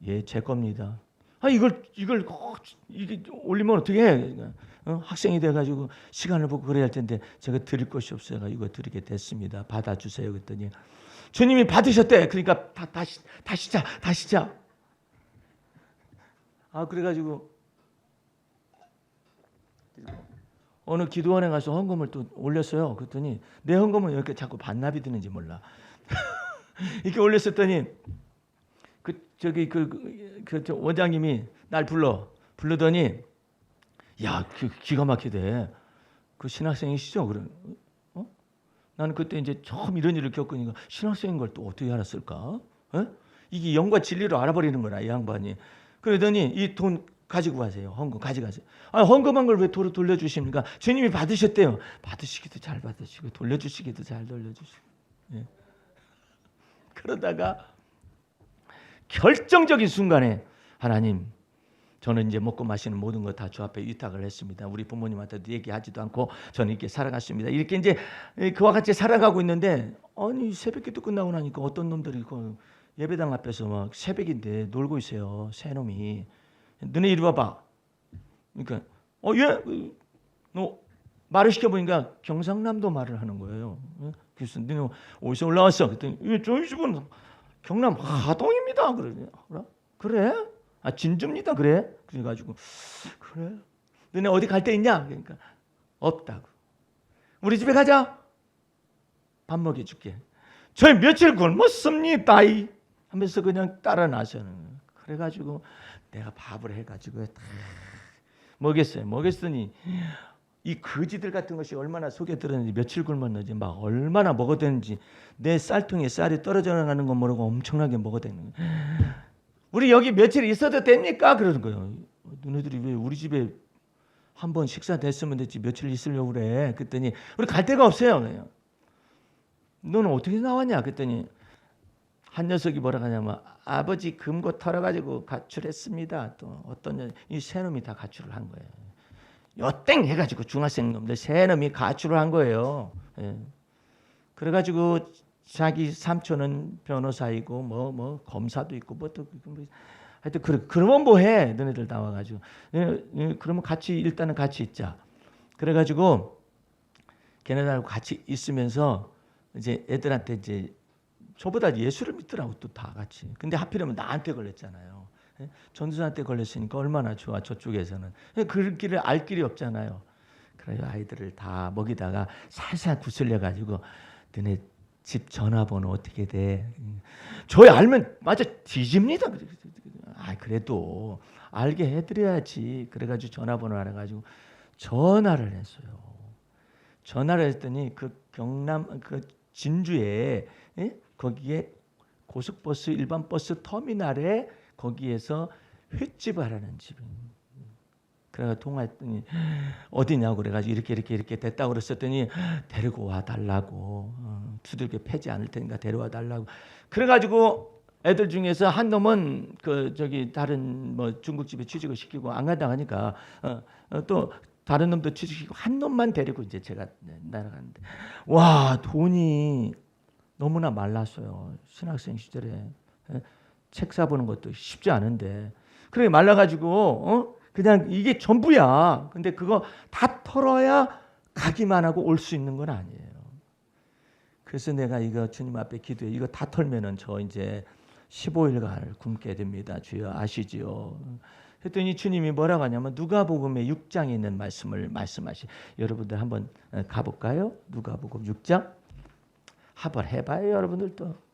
예, 제 겁니다. 아 이걸 이게 올리면 어떻게 해? 학생이 돼가지고 시간을 보고 그래야 할 텐데 제가 드릴 것이 없어요. 이거 드리게 됐습니다. 받아주세요. 그랬더니 주님이 받으셨대. 그러니까 다시 자. 아 그래가지고 어느 기도원에 가서 헌금을 또 올렸어요. 그랬더니 내 헌금은 이렇게 자꾸 반납이 되는지 몰라. 이렇게 올렸었더니 그 원장님이 날 부르더니 야, 기가 막히대. 그 신학생이시죠? 그래. 나는 그때 이제 처음 이런 일을 겪으니까 신학생인 걸 또 어떻게 알았을까? 이게 영과 진리로 알아버리는 거라 이 양반이. 그러더니 이 돈 가지고 가세요. 헌금 가져가세요. 아, 헌금한 걸 왜 도로 돌려주십니까? 주님이 받으셨대요. 받으시기도 잘 받으시고 돌려주시기도 잘 돌려주시고. 예. 그러다가 결정적인 순간에 하나님, 저는 이제 먹고 마시는 모든 거 다 주 앞에 위탁을 했습니다. 우리 부모님한테도 얘기하지도 않고 저는 이렇게 살아갔습니다. 이렇게 이제 그와 같이 살아가고 있는데 아니 새벽기도 끝나고 나니까 어떤 놈들이 그 예배당 앞에서 막 새벽인데 놀고 있어요. 새 놈이. 너네 이리 와봐. 그러니까 예, 너 말을 시켜보니까 경상남도 말을 하는 거예요. 그래서 너네 어디서 올라왔어? 그랬더니 저희 집은 경남 하동입니다. 그래? 아 진주입니다. 그래? 그래가지고 그래? 너네 어디 갈 데 있냐? 그러니까 없다고. 우리 집에 가자. 밥 먹여줄게. 저희 며칠 굶었습니다. 하면서 그냥 따라 나서는. 그래가지고 내가 밥을 해가지고 다 먹였어요. 먹였더니 이 거지들 같은 것이 얼마나 속에 들었는지, 며칠 굶었는지, 막 얼마나 먹어대는지, 내 쌀통에 쌀이 떨어져 나가는 거 모르고 엄청나게 먹어대는 거예요. 우리 여기 며칠 있어도 됩니까? 그러는 거예요. 너네들이 왜 우리 집에 한 번 식사 됐으면 됐지 며칠 있으려고 그래. 그랬더니 우리 갈 데가 없어요. 그래요. 너는 어떻게 나왔냐? 그랬더니 한 녀석이 뭐라 하냐면, 아버지 금고 털어가지고 가출했습니다. 또 어떤 이 세 놈이 다 가출을 한 거예요. 요땡 해가지고 중학생 놈들 세 놈이 가출을 한 거예요. 예. 그래가지고 자기 삼촌은 변호사이고 뭐 검사도 있고 뭐또 하여튼 그러면 뭐해? 너네들 나와가지고 그러면 같이 일단은 같이 있자. 그래가지고 걔네들하고 같이 있으면서 이제 애들한테 이제 저보다 예수를 믿더라고 또 다 같이. 근데 하필이면 나한테 걸렸잖아요. 전도사한테 걸렸으니까 얼마나 좋아 저쪽에서는. 그 길을 알 길이 없잖아요. 그래서 아이들을 다 먹이다가 살살 구슬려가지고 너네 집 전화번호 어떻게 돼? 저희 알면 맞아 뒤집니다. 그래도 알게 해드려야지. 그래가지고 전화번호 알아가지고 전화를 했어요. 전화를 했더니 그 경남 그 진주에 거기에 고속버스 일반 버스 터미널에 거기에서 횟집을 하라는 집입니다. 그래가 통화했더니 어디냐고 그래가지고 이렇게 됐다고 그랬었더니 데리고 와 달라고 두들겨 패지 않을 테니까 데려와 달라고. 그래가지고 애들 중에서 한 놈은 그 저기 다른 뭐 중국집에 취직을 시키고 안 간다 하니까 또 다른 놈도 취직시키고 한 놈만 데리고 이제 제가 날아갔는데 와 돈이 너무나 말랐어요. 신학생 시절에 책 사보는 것도 쉽지 않은데 그렇게 말라가지고 그냥 이게 전부야. 근데 그거 다 털어야 가기만 하고 올 수 있는 건 아니에요. 그래서 내가 이거 주님 앞에 기도해. 이거 다 털면은 저 이제 15일간 굶게 됩니다. 주여 아시지요? 했더니 주님이 뭐라고 하냐면 누가복음의 6장에 있는 말씀을 말씀하시. 여러분들 한번 가볼까요? 누가복음 6장 한번 해봐요, 여러분들도.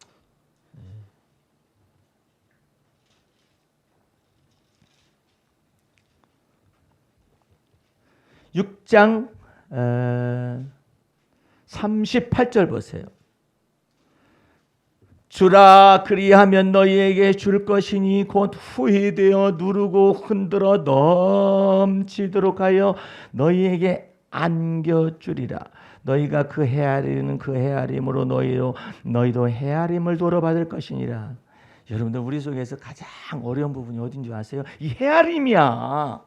6장 38절 보세요. 주라 그리하면 너희에게 줄 것이니 곧 후히 되어 누르고 흔들어 넘치도록 하여 너희에게 안겨주리라. 너희가 그 헤아리는 그 헤아림으로 너희도 헤아림을 돌아받을 것이니라. 여러분들 우리 속에서 가장 어려운 부분이 어딘지 아세요? 이 헤아림이야.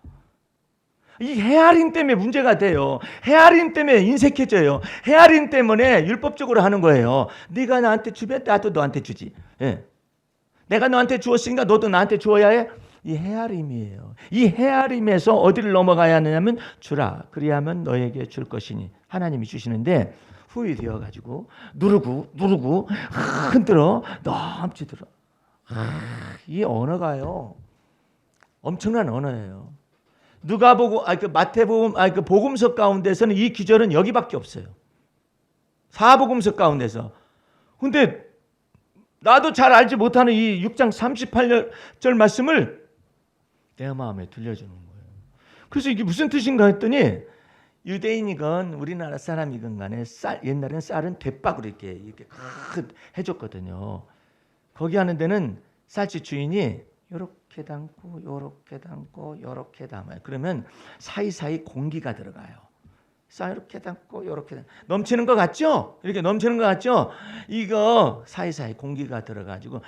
이 헤아림 때문에 문제가 돼요. 헤아림 때문에 인색해져요. 헤아림 때문에 율법적으로 하는 거예요. 네가 나한테 주면 나도 너한테 주지. 예. 내가 너한테 주었으니까 너도 나한테 주어야 해. 이 헤아림이에요. 이 헤아림에서 어디를 넘어가야 하느냐면 주라 그리하면 너에게 줄 것이니 하나님이 주시는데 후이 되어가지고 누르고 흔들어 넘치도록. 이 언어가요 엄청난 언어예요. 누가복음, 그 마태복음, 그 복음서 가운데서는 이 기절은 여기밖에 없어요. 사복음서 가운데서. 근데 나도 잘 알지 못하는 이 6장 38절 말씀을 내 마음에 들려주는 거예요. 그래서 이게 무슨 뜻인가 했더니 유대인이건 우리나라 사람이건 간에 옛날에는 쌀은 대박으로 이렇게 해줬거든요. 거기 하는 데는 쌀집 주인이 요렇게 담고 요렇게 담고 요렇게 담아요. 그러면 사이사이 공기가 들어가요. 쌀 이렇게 담고 요렇게 담고. 넘치는 것 같죠? 이렇게 넘치는 것 같죠? 이거 사이사이 공기가 들어가지고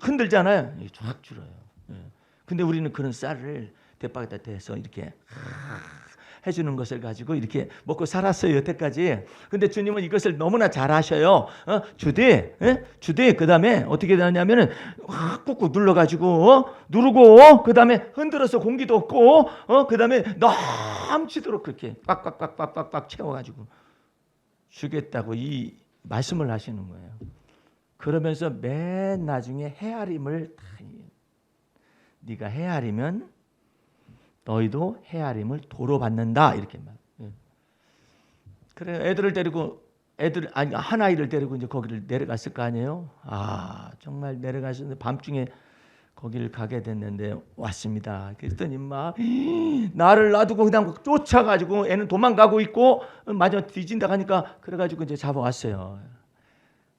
흔들잖아요. 쫙 줄어요. 근데 우리는 그런 쌀을 대박에다 대서 이렇게 해주는 것을 가지고 이렇게 먹고 살았어요 여태까지. 근데 주님은 이것을 너무나 잘하셔요. 주되 그 다음에 어떻게 되냐면은 꾹꾹 눌러가지고 누르고 그 다음에 흔들어서 공기도 없고 그 다음에 넘치도록 그렇게 꽉꽉꽉꽉꽉 채워가지고 주겠다고 이 말씀을 하시는 거예요. 그러면서 맨 나중에 헤아림을 네가 헤아리면 너희도 헤아림을 도로 받는다 이렇게 말. 그래 애들을 데리고 한 아이를 데리고 이제 거기를 내려갔을 거 아니에요. 정말 내려가셨는데 밤중에 거기를 가게 됐는데 왔습니다. 그랬더니 막 나를 놔두고 그냥 쫓아가지고 애는 도망가고 있고 마저 뒤진다 하니까 그래가지고 이제 잡아왔어요.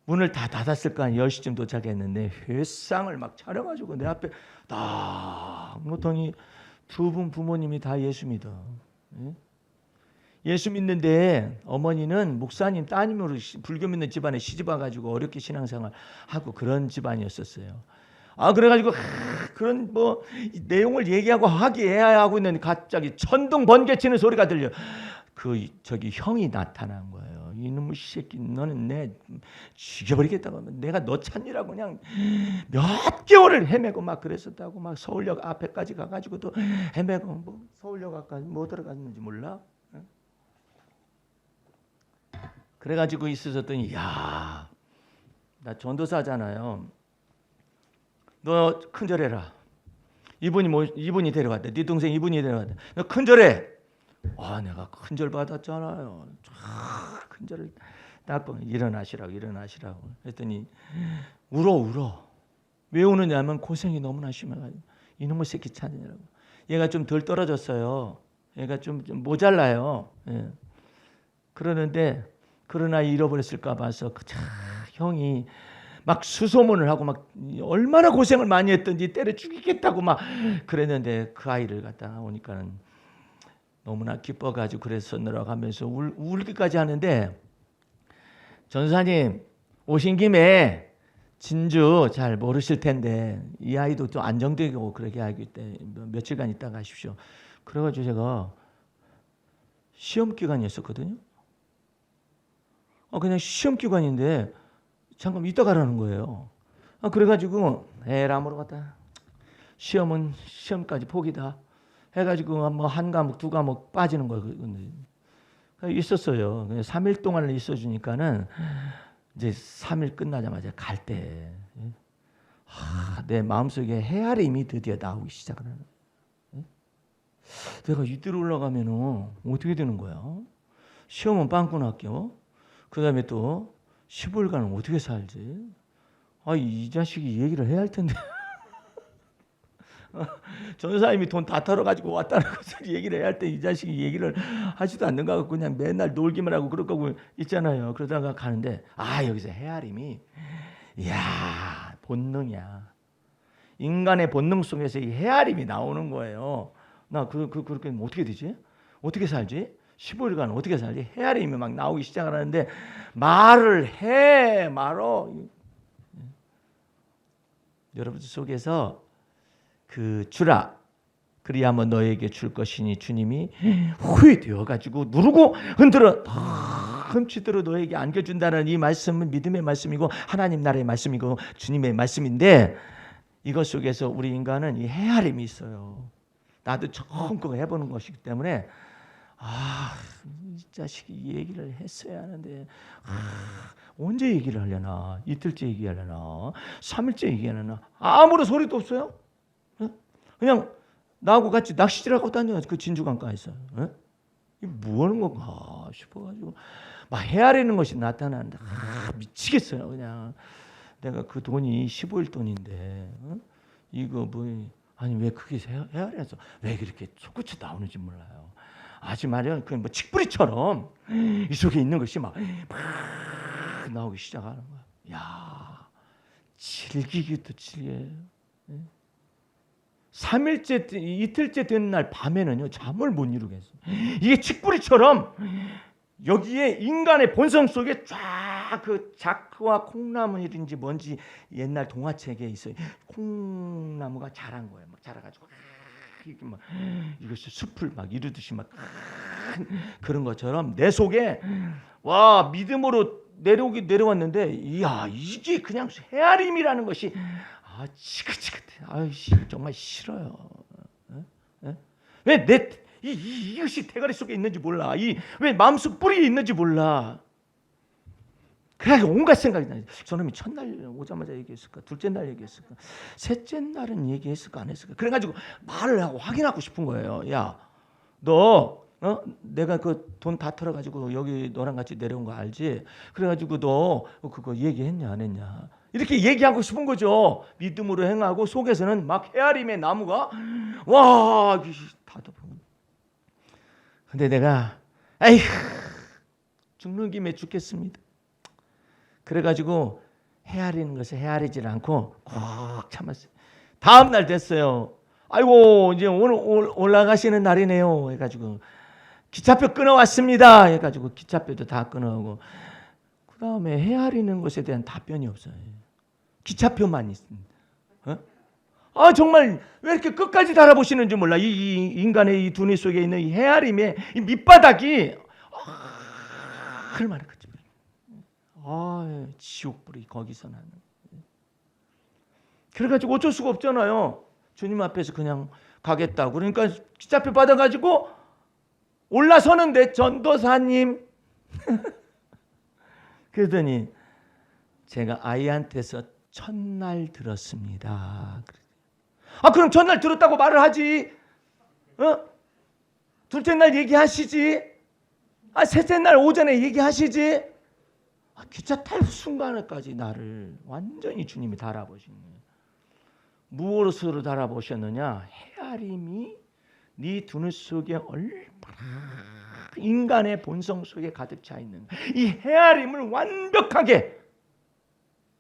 문을 다 닫았을 거 아니에요. 10시쯤 도착했는데 회상을 막 차려가지고 내 앞에 딱 놓더니 두 분 부모님이 다 예수 믿어. 예수 믿는데 어머니는 목사님 따님으로 불교 믿는 집안에 시집 와가지고 어렵게 신앙생활 하고 그런 집안이었었어요. 그래가지고 그런 뭐 내용을 얘기하고 하기해야 하고 있는데 갑자기 천둥 번개치는 소리가 들려. 저기 형이 나타난 거예요. 이놈의 새끼, 너는 내 죽여버리겠다고 하면 내가 너 찾느라고 그냥 몇 개월을 헤매고 막 그랬었다고. 막 서울역 앞에까지 가가지고 또 헤매고 뭐 서울역 앞까지 뭐 들어갔는지 몰라. 그래가지고 있었더니 야, 나 전도사잖아요. 너 큰절해라. 이분이 데려갔다. 네 동생 이분이 데려갔다. 너 큰절해. 내가 큰절 받았잖아요. 큰절을 딱 일어나시라고. 했더니 울어. 왜 우느냐면 고생이 너무나 심해가지고 이놈의 새끼 찾느라고. 얘가 좀 덜 떨어졌어요. 얘가 좀 모자라요. 예. 그러나 잃어버렸을까 봐서 형이 막 수소문을 하고 막 얼마나 고생을 많이 했던지 때려 죽이겠다고 막 그랬는데 그 아이를 갖다가 오니까는 너무나 기뻐가지고 그랬었느라고 하면서 울기까지 하는데, 전사님 오신 김에 진주 잘 모르실 텐데 이 아이도 좀 안정되고 그러게 하기 때문에 며칠간 있다 가십시오. 그래가지고 제가 시험 기간이었었거든요. 그냥 시험 기간인데 잠깐 이따 가라는 거예요. 그래가지고 에라 물어봤다. 시험은 시험까지 포기다 해가지고 뭐 한 과목 두 과목 빠지는 거 있었어요. 3일 동안을 있어주니까는 이제 3일 끝나자마자 갈 때 내 마음속에 헤아림이 드디어 나오기 시작을 하는 거예요. 내가 이대로 올라가면은 어떻게 되는 거야? 시험은 빵꾸 났겨. 그 다음에 또 15일간은 어떻게 살지? 이 자식이 얘기를 해야 할 텐데. 전사님이 돈 다 털어가지고 왔다는 것을 얘기를 해야 할 때 이 자식이 얘기를 하지도 않는 거 같고 그냥 맨날 놀기만 하고 그럴 거고 있잖아요. 그러다가 가는데 여기서 헤아림이 이야 본능이야. 인간의 본능 속에서 이 헤아림이 나오는 거예요. 나 그렇게 어떻게 되지? 어떻게 살지? 15일간 어떻게 살지? 헤아림이 막 나오기 시작을 하는데 말을 해 말어. 여러분들 속에서 주라 그리하면 너에게 줄 것이니 주님이 후이 되어가지고 누르고 흔들어 흠치도록 너에게 안겨준다는 이 말씀은 믿음의 말씀이고 하나님 나라의 말씀이고 주님의 말씀인데, 이것 속에서 우리 인간은 이 헤아림이 있어요. 나도 처음 그거 해보는 것이기 때문에 이 자식이 이 얘기를 했어야 하는데 언제 얘기를 하려나, 이틀째 얘기하려나, 3일째 얘기하려나, 아무런 소리도 없어요. 그냥 나하고 같이 낚시질 하고 다녀. 그 진주강가에서. 이게 뭐 하는 건가 싶어가지고 막 헤아리는 것이 나타나는데 미치겠어요. 그냥 내가 그 돈이 15일 돈인데 이거 왜 그게 헤아려서 왜 그렇게 솟구쳐 나오는지 몰라요. 아주 말이야 그냥 뭐 칡뿌리처럼 이 속에 있는 것이 막 나오기 시작하는 거야. 야, 질기기도 질겨요. 3일째, 이틀째 되는 날 밤에는요 잠을 못 이루겠어요. 이게 칡뿌리처럼 여기에 인간의 본성 속에 쫙 그 자크와 콩나물인지 뭔지 옛날 동화책에 있어요. 콩나무가 자란 거예요. 막 자라가지고 이렇게 막 이것이 숲을 막 이루듯이 막 그런 것처럼 내 속에 와 믿음으로 내려왔는데 이야 이게 그냥 헤아림이라는 것이 지긋지긋해. 정말 싫어요. 왜 이것이 대가리 속에 있는지 몰라. 왜 마음속 뿌리에 있는지 몰라. 그래 온갖 생각이 나요. 저놈이 첫날 오자마자 얘기했을까? 둘째 날 얘기했을까? 셋째 날은 얘기했을까? 안 했을까? 그래가지고 말을 하고 확인하고 싶은 거예요. 야, 너 내가 그 돈 다 털어가지고 여기 너랑 같이 내려온 거 알지? 그래가지고 너 그거 얘기했냐 안 했냐? 이렇게 얘기하고 싶은 거죠. 믿음으로 행하고 속에서는 막 헤아림의 나무가 와 다더군. 근데 내가 에휴 죽는 김에 죽겠습니다. 그래가지고 헤아리는 것을 헤아리질 않고 꼭 참았어요. 다음 날 됐어요. 아이고 이제 오늘 올라가시는 날이네요. 해가지고 기차표 끊어왔습니다. 해가지고 기차표도 다 끊어오고 그 다음에 헤아리는 것에 대한 답변이 없어요. 기차표만 있습니다. 정말 왜 이렇게 끝까지 달아보시는지 몰라. 이 인간의 이 두뇌 속에 있는 이 헤아림의 이 밑바닥이 얼마나 크지. 지옥불이 거기서 나는. 그래가지고 어쩔 수가 없잖아요. 주님 앞에서 그냥 가겠다고. 그러니까 기차표 받아가지고 올라서는데 전도사님 그러더니 제가 아이한테서 첫날 들었습니다. 그럼 첫날 들었다고 말을 하지. 둘째 날 얘기하시지. 셋째 날 오전에 얘기하시지. 기차 탈 순간까지 나를 완전히 주님이 달아보신 거예요. 무엇으로 달아보셨느냐? 헤아림이 네 두뇌 속에 얼마나 인간의 본성 속에 가득 차 있는 이 헤아림을 완벽하게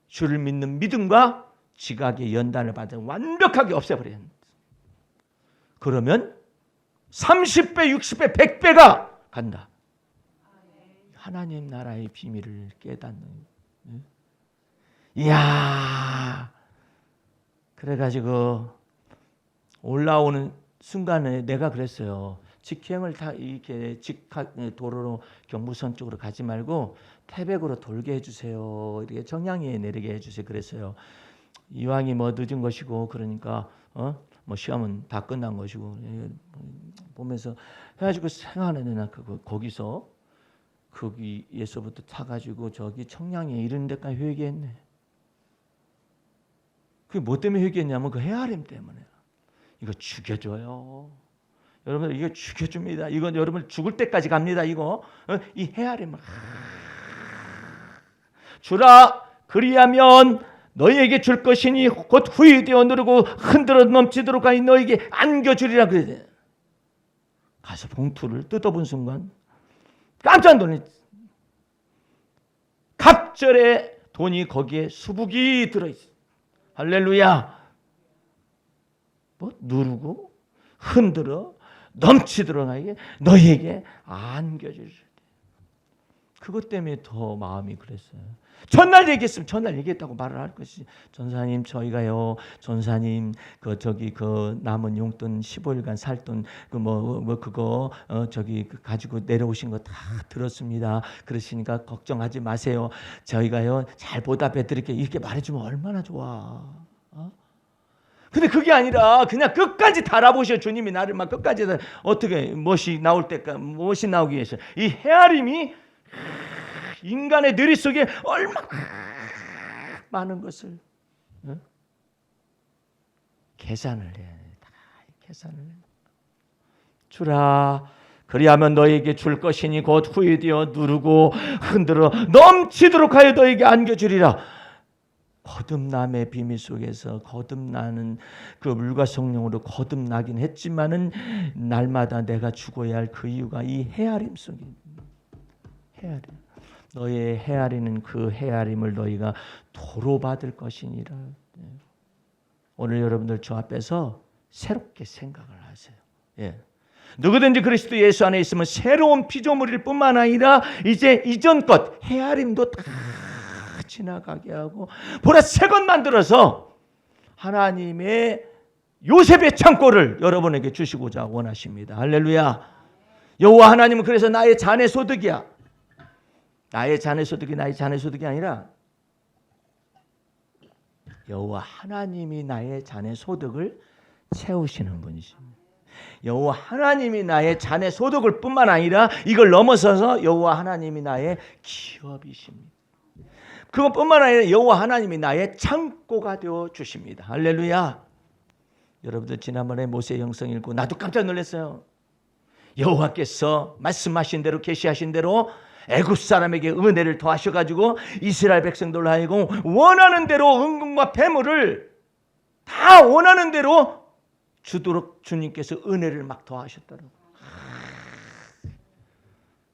주를 믿는 믿음과 지각의 연단을 받은 완벽하게 없애버린. 그러면 30배, 60배, 100배가 간다. 하나님 나라의 비밀을 깨닫는. 이야. 그래가지고 올라오는 순간에 내가 그랬어요. 직행을 다 이렇게 도로로 경부선 쪽으로 가지 말고 태백으로 돌게 해주세요. 이렇게 정량리에 내리게 해주세요. 그랬어요. 이왕이 뭐 늦은 것이고 그러니까 뭐 시험은 다 끝난 것이고 보면서 해가지고 생각하는데 나 거기서 거기에서부터 타가지고 저기 청량리에 이런 데까지 회개했네. 그게 뭐 때문에 회개했냐면 그 헤아림 때문에. 이거 죽여줘요. 여러분들 이거 죽여줍니다. 이건 여러분 죽을 때까지 갑니다. 이거 이 헤아림을 주라 그리하면 너희에게 줄 것이니 곧 후이되어 누르고 흔들어 넘치도록 하니 너희에게 안겨주리라 그래. 가서 봉투를 뜯어본 순간 깜짝 놀랐어요. 갑절에 돈이 거기에 수북이 들어있어요. 할렐루야. 뭐 누르고 흔들어 넘치도록 하게 너희에게 안겨주리라. 그것 때문에 더 마음이 그랬어요. 전날 얘기했으면 전날 얘기했다고 말을 할 것이. 전사님 저희가요. 전사님 그 남은 용돈 15일간 살 돈 그거 저기 가지고 내려오신 거 다 들었습니다. 그러시니까 걱정하지 마세요. 저희가요 잘 보답해 드릴게요. 이렇게 말해주면 얼마나 좋아. 근데 그게 아니라 그냥 끝까지 달아보셔. 주님이 나를 막 끝까지 어떻게 무엇이 나올 때까지 무엇이 나오기 위해서 이 헤아림이 인간의 뇌리 속에 얼마나 많은 것을 계산을 해야 돼. 다 계산을 해. 주라 그리하면 너에게 줄 것이니 곧 후이되어 누르고 흔들어 넘치도록 하여 너에게 안겨주리라. 거듭남의 비밀 속에서 거듭나는 그 물과 성령으로 거듭나긴 했지만은 날마다 내가 죽어야 할 그 이유가 이 헤아림 속에. 헤아림. 너의 헤아리는 그 헤아림을 너희가 도로 받을 것이니라. 오늘 여러분들 저 앞에서 새롭게 생각을 하세요. 예. 누구든지 그리스도 예수 안에 있으면 새로운 피조물일 뿐만 아니라 이제 이전 것 헤아림도 다 지나가게 하고 보라 새 것 만들어서 하나님의 요셉의 창고를 여러분에게 주시고자 원하십니다. 할렐루야. 여호와 하나님은 그래서 나의 자네 소득이야. 나의 자네 소득이 나의 자네 소득이 아니라 여호와 하나님이 나의 자네 소득을 채우시는 분이십니다. 여호와 하나님이 나의 자네 소득을 뿐만 아니라 이걸 넘어서서 여호와 하나님이 나의 기업이십니다. 그것뿐만 아니라 여호와 하나님이 나의 창고가 되어 주십니다. 할렐루야. 여러분들 지난번에 모세 영성 읽고 나도 깜짝 놀랐어요. 여호와께서 말씀하신 대로 계시하신 대로 애굽 사람에게 은혜를 더하셔가지고 이스라엘 백성들로 하여금 원하는 대로 은금과 폐물을 다 원하는 대로 주도록 주님께서 은혜를 막 더하셨더라고요.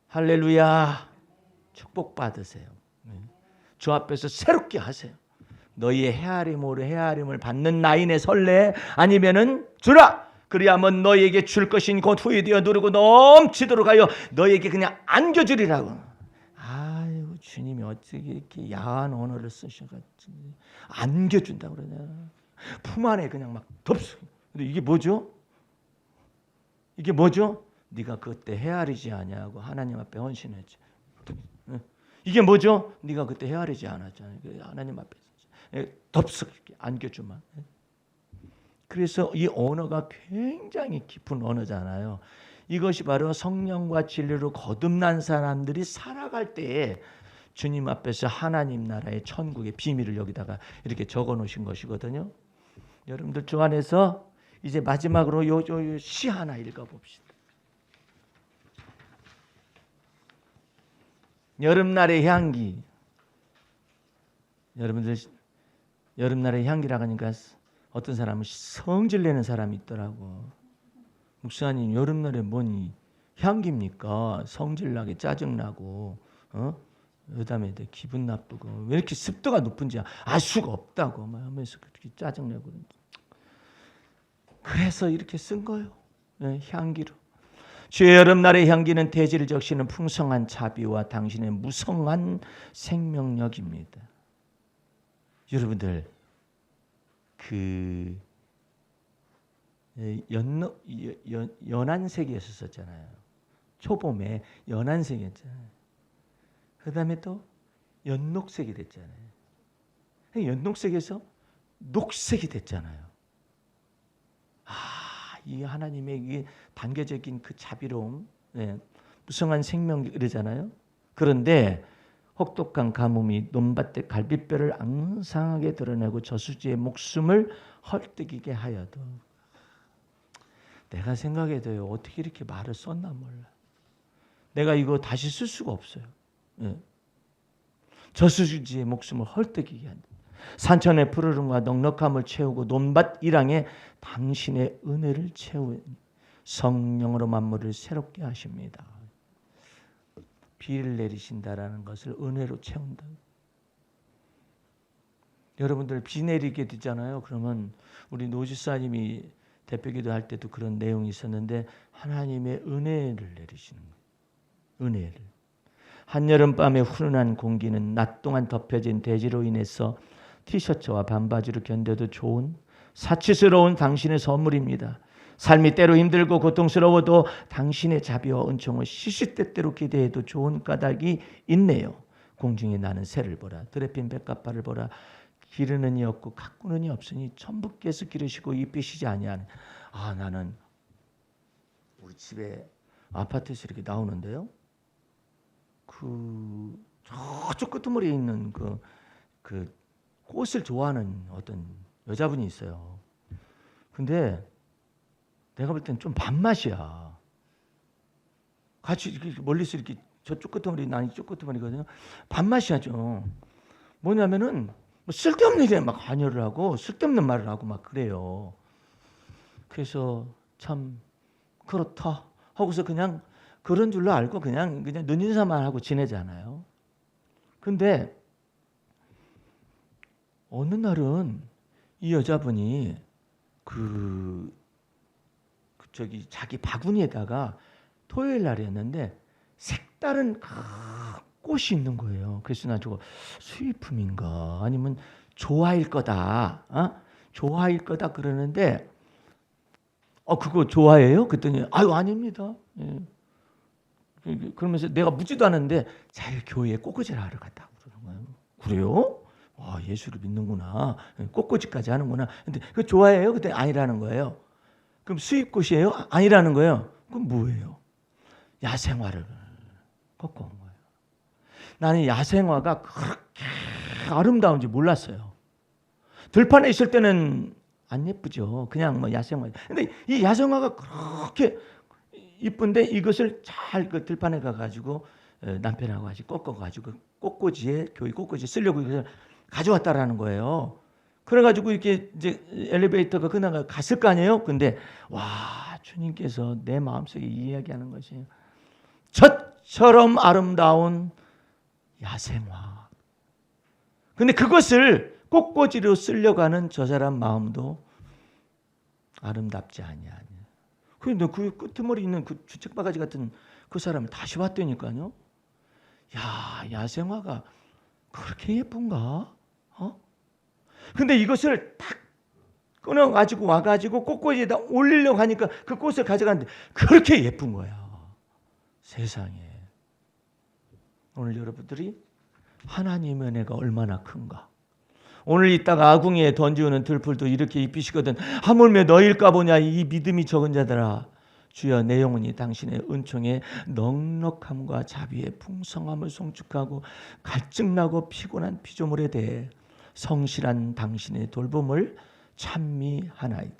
할렐루야. 축복 받으세요. 주 앞에서 새롭게 하세요. 너희의 헤아림을 받는 나인의 설레 아니면은 주라. 그리하면 너희에게 줄 것인 곧 후에 되어 누르고 넘치도록 하여 너희에게 그냥 안겨주리라고. 아이고 주님이 어떻게 이렇게 야한 언어를 쓰셔가지고 안겨준다고 그러냐. 품 안에 그냥 막 덥수. 근데 이게 뭐죠? 이게 뭐죠? 네가 그때 헤아리지 아니하고 하나님 앞에 헌신했지. 이게 뭐죠? 네가 그때 헤아리지 않았잖아요. 하나님 앞에 덥석 이렇게 안겨주만. 그래서 이 언어가 굉장히 깊은 언어잖아요. 이것이 바로 성령과 진리로 거듭난 사람들이 살아갈 때에 주님 앞에서 하나님 나라의 천국의 비밀을 여기다가 이렇게 적어 놓으신 것이거든요. 여러분들 주 안에서 이제 마지막으로 요 시 하나 읽어봅시다. 여름날의 향기. 여러분들 여름날의 향기라고 하니까 어떤 사람은 성질내는 사람이 있더라고. 목사님 여름날에 뭔 향기입니까? 성질나게 짜증나고 그다음에 기분 나쁘고 왜 이렇게 습도가 높은지 알 수가 없다고 막 하면서 그렇게 짜증내고. 그래서 이렇게 쓴 거예요. 향기로. 주의 여름날의 향기는 대지를 적시는 풍성한 자비와 당신의 무성한 생명력입니다. 여러분들 그 연한색이었을 썼잖아요. 초봄에 연한색이었잖아요. 그 다음에 또 연녹색이 됐잖아요. 연녹색에서 녹색이 됐잖아요. 이 하나님의 이 단계적인 그 자비로움, 무성한 생명 이러잖아요. 그런데 혹독한 가뭄이 논밭의 갈빗뼈를 앙상하게 드러내고 저수지의 목숨을 헐떡이게 하여도. 내가 생각해도요, 어떻게 이렇게 말을 썼나 몰라. 내가 이거 다시 쓸 수가 없어요. 저수지의 목숨을 헐떡이게 한다. 산천의 푸르름과 넉넉함을 채우고 논밭 일항에 당신의 은혜를 채운 성령으로 만물을 새롭게 하십니다. 비를 내리신다라는 것을 은혜로 채운다. 여러분들 비 내리게 되잖아요. 그러면 우리 노지사님이 대표기도 할 때도 그런 내용이 있었는데 하나님의 은혜를 내리시는 거예요. 은혜를. 한여름밤의 훈훈한 공기는 낮 동안 덮여진 대지로 인해서 티셔츠와 반바지로 견뎌도 좋은 사치스러운 당신의 선물입니다. 삶이 때로 힘들고 고통스러워도 당신의 자비와 은총을 시시때때로 기대해도 좋은 까닭이 있네요. 공중에 나는 새를 보라. 들에 핀 백합화를 보라. 기르는 이 없고 가꾸는 이 없으니 천부께서 기르시고 입히시지 아니하는. 나는 우리 집에 아파트에서 이렇게 나오는데요. 저쪽 끄트머리에 있는 그 꽃을 좋아하는 어떤 여자분이 있어요. 근데 내가 볼 땐 좀 밥맛이야. 같이 이렇게 멀리서 이렇게 저쪽 끄트머리, 난 이쪽 끄트머리거든요. 밥맛이야 좀. 뭐냐면은 쓸데없는 일에 막 관여를 하고 쓸데없는 말을 하고 막 그래요. 그래서 참 그렇다 하고서 그냥 그런 줄로 알고 그냥 눈인사만 하고 지내잖아요. 근데 어느 날은 이 여자분이 자기 바구니에다가 토요일 날이었는데 색다른 꽃이 있는 거예요. 그래서 나 저거 수입품인가 아니면 조화일 거다. 조화일 거다 그러는데 그거 좋아해요? 그랬더니 아닙니다. 예. 그러면서 내가 묻지도 않았는데 자기 교회에 꽃꽂이를 하러 갔다고 그러는 거예요. 그래요? 예수를 믿는구나. 꽃꽂이까지 하는구나. 근데 그거 좋아해요? 그때 아니라는 거예요. 그럼 수입꽃이에요? 아니라는 거예요. 그럼 뭐예요? 야생화를 꺾어 온 거예요. 나는 야생화가 그렇게 아름다운지 몰랐어요. 들판에 있을 때는 안 예쁘죠. 그냥 야생화. 근데 이 야생화가 그렇게 이쁜데 이것을 잘 그 들판에 가가지고 남편하고 같이 꺾어가지고 꽃꽂이에 교회 꽃꽂이 쓰려고 이걸 가져왔다라는 거예요. 그래가지고 이렇게 이제 엘리베이터가 그나가 갔을 거 아니에요. 근데 와, 주님께서 내 마음속에 이야기하는 것이 젖처럼 아름다운 야생화. 근데 그것을 꽃꽂이로 쓰려고 하는 저 사람 마음도 아름답지 아니하냐. 근데 그 끄트머리 있는 그 주책바가지 같은 그 사람을 다시 봤다니까요. 야, 야생화가 그렇게 예쁜가? 근데 이것을 딱 끊어가지고 와가지고 꽃꽂이에다 올리려고 하니까 그 꽃을 가져갔는데 그렇게 예쁜 거야. 세상에. 오늘 여러분들이 하나님의 은혜가 얼마나 큰가. 오늘 이따가 아궁이에 던지우는 들풀도 이렇게 입히시거든. 하물며 너일까 보냐. 이 믿음이 적은 자들아, 주여 내 영혼이 당신의 은총에 넉넉함과 자비의 풍성함을 송축하고 갈증나고 피곤한 피조물에 대해 성실한 당신의 돌봄을 찬미하나이다.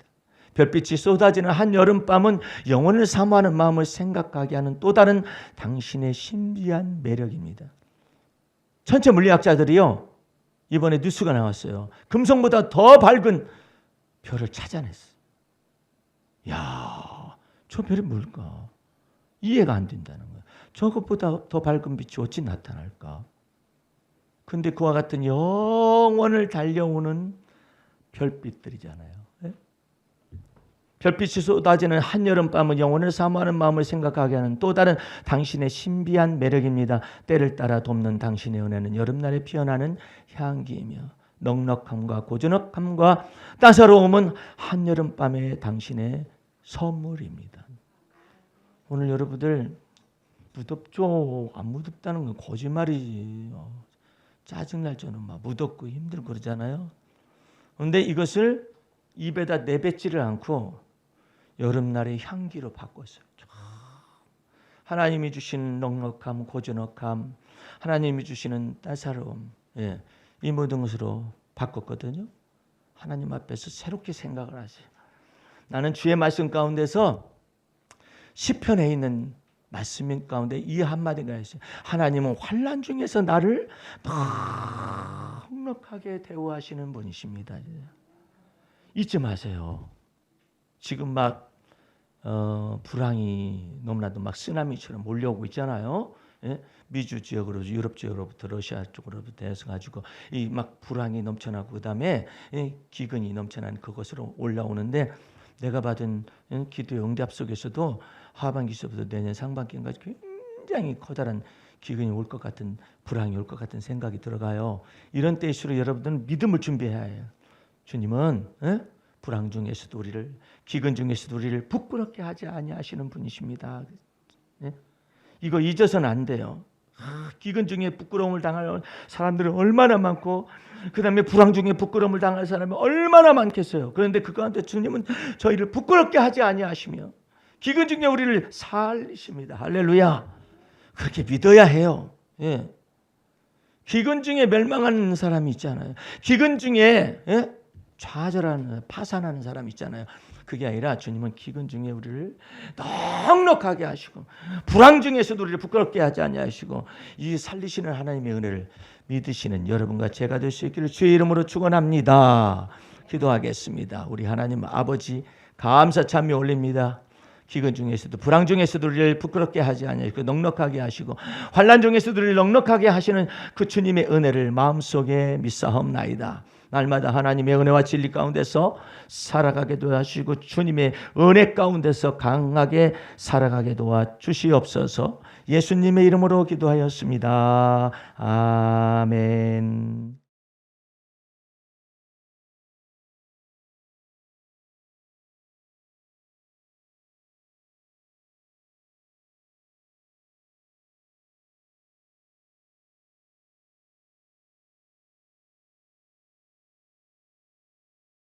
별빛이 쏟아지는 한여름밤은 영혼을 사모하는 마음을 생각하게 하는 또 다른 당신의 신비한 매력입니다. 천체 물리학자들이요, 이번에 뉴스가 나왔어요. 금성보다 더 밝은 별을 찾아냈어요. 야, 저 별이 뭘까? 이해가 안 된다는 거예요. 저것보다 더 밝은 빛이 어찌 나타날까? 근데 그와 같은 영원을 달려오는 별빛들이잖아요. 네? 별빛이 쏟아지는 한여름밤은 영혼을 사모하는 마음을 생각하게 하는 또 다른 당신의 신비한 매력입니다. 때를 따라 돕는 당신의 은혜는 여름날에 피어나는 향기이며 넉넉함과 고즈넉함과 따사로움은 한여름밤의 당신의 선물입니다. 오늘 여러분들 무덥죠? 안 무덥다는 건 거짓말이지. 짜증날 정도로 막 무덥고 힘들고 그러잖아요. 그런데 이것을 입에다 내뱉지를 않고 여름날의 향기로 바꿨어요. 하나님이 주시는 넉넉함, 고즈넉함, 하나님이 주시는 따사로움, 이 모든 것으로 바꿨거든요. 하나님 앞에서 새롭게 생각을 하세요. 나는 주의 말씀 가운데서 시편에 있는 말씀 가운데 이 한마디가 있어요. 하나님은 환난 중에서 나를 넉넉하게 대우하시는 분이십니다. 잊지 마세요. 지금 막 불황이 너무나도 막 쓰나미처럼 몰려오고 있잖아요. 예? 미주 지역으로, 유럽 지역으로부터 러시아 쪽으로부터 해서 가지고 이 막 불황이 넘쳐나고 그다음에 기근이 넘쳐난 그것으로 올라오는데, 내가 받은 기도의 응답 속에서도 하반기서부터 내년 상반기까지 굉장히 커다란 기근이 올 것 같은, 불황이 올 것 같은 생각이 들어가요. 이런 때일수록 여러분들은 믿음을 준비해야 해요. 주님은 불황 중에서도 우리를, 기근 중에서도 우리를 부끄럽게 하지 아니하시는 분이십니다. 이거 잊어서는 안 돼요. 기근 중에 부끄러움을 당할 사람들은 얼마나 많고, 그 다음에 불황 중에 부끄러움을 당할 사람이 얼마나 많겠어요. 그런데 그 가운데 주님은 저희를 부끄럽게 하지 아니하시며 기근 중에 우리를 살리십니다. 할렐루야. 그렇게 믿어야 해요. 예. 기근 중에 멸망하는 사람이 있잖아요. 기근 중에 좌절하는, 파산하는 사람이 있잖아요. 그게 아니라 주님은 기근 중에 우리를 넉넉하게 하시고 불황 중에서도 우리를 부끄럽게 하지 아니하시고 이 살리시는 하나님의 은혜를 믿으시는 여러분과 제가 될 수 있기를 주의 이름으로 축원합니다. 기도하겠습니다. 우리 하나님 아버지, 감사 찬미 올립니다. 기근 중에서도 불황 중에서도 우리를 부끄럽게 하지 아니하시고 넉넉하게 하시고 환난 중에서도 우리를 넉넉하게 하시는 그 주님의 은혜를 마음속에 믿사옵나이다. 날마다 하나님의 은혜와 진리 가운데서 살아가게 도와주시고 주님의 은혜 가운데서 강하게 살아가게 도와주시옵소서. 예수님의 이름으로 기도하였습니다. 아멘.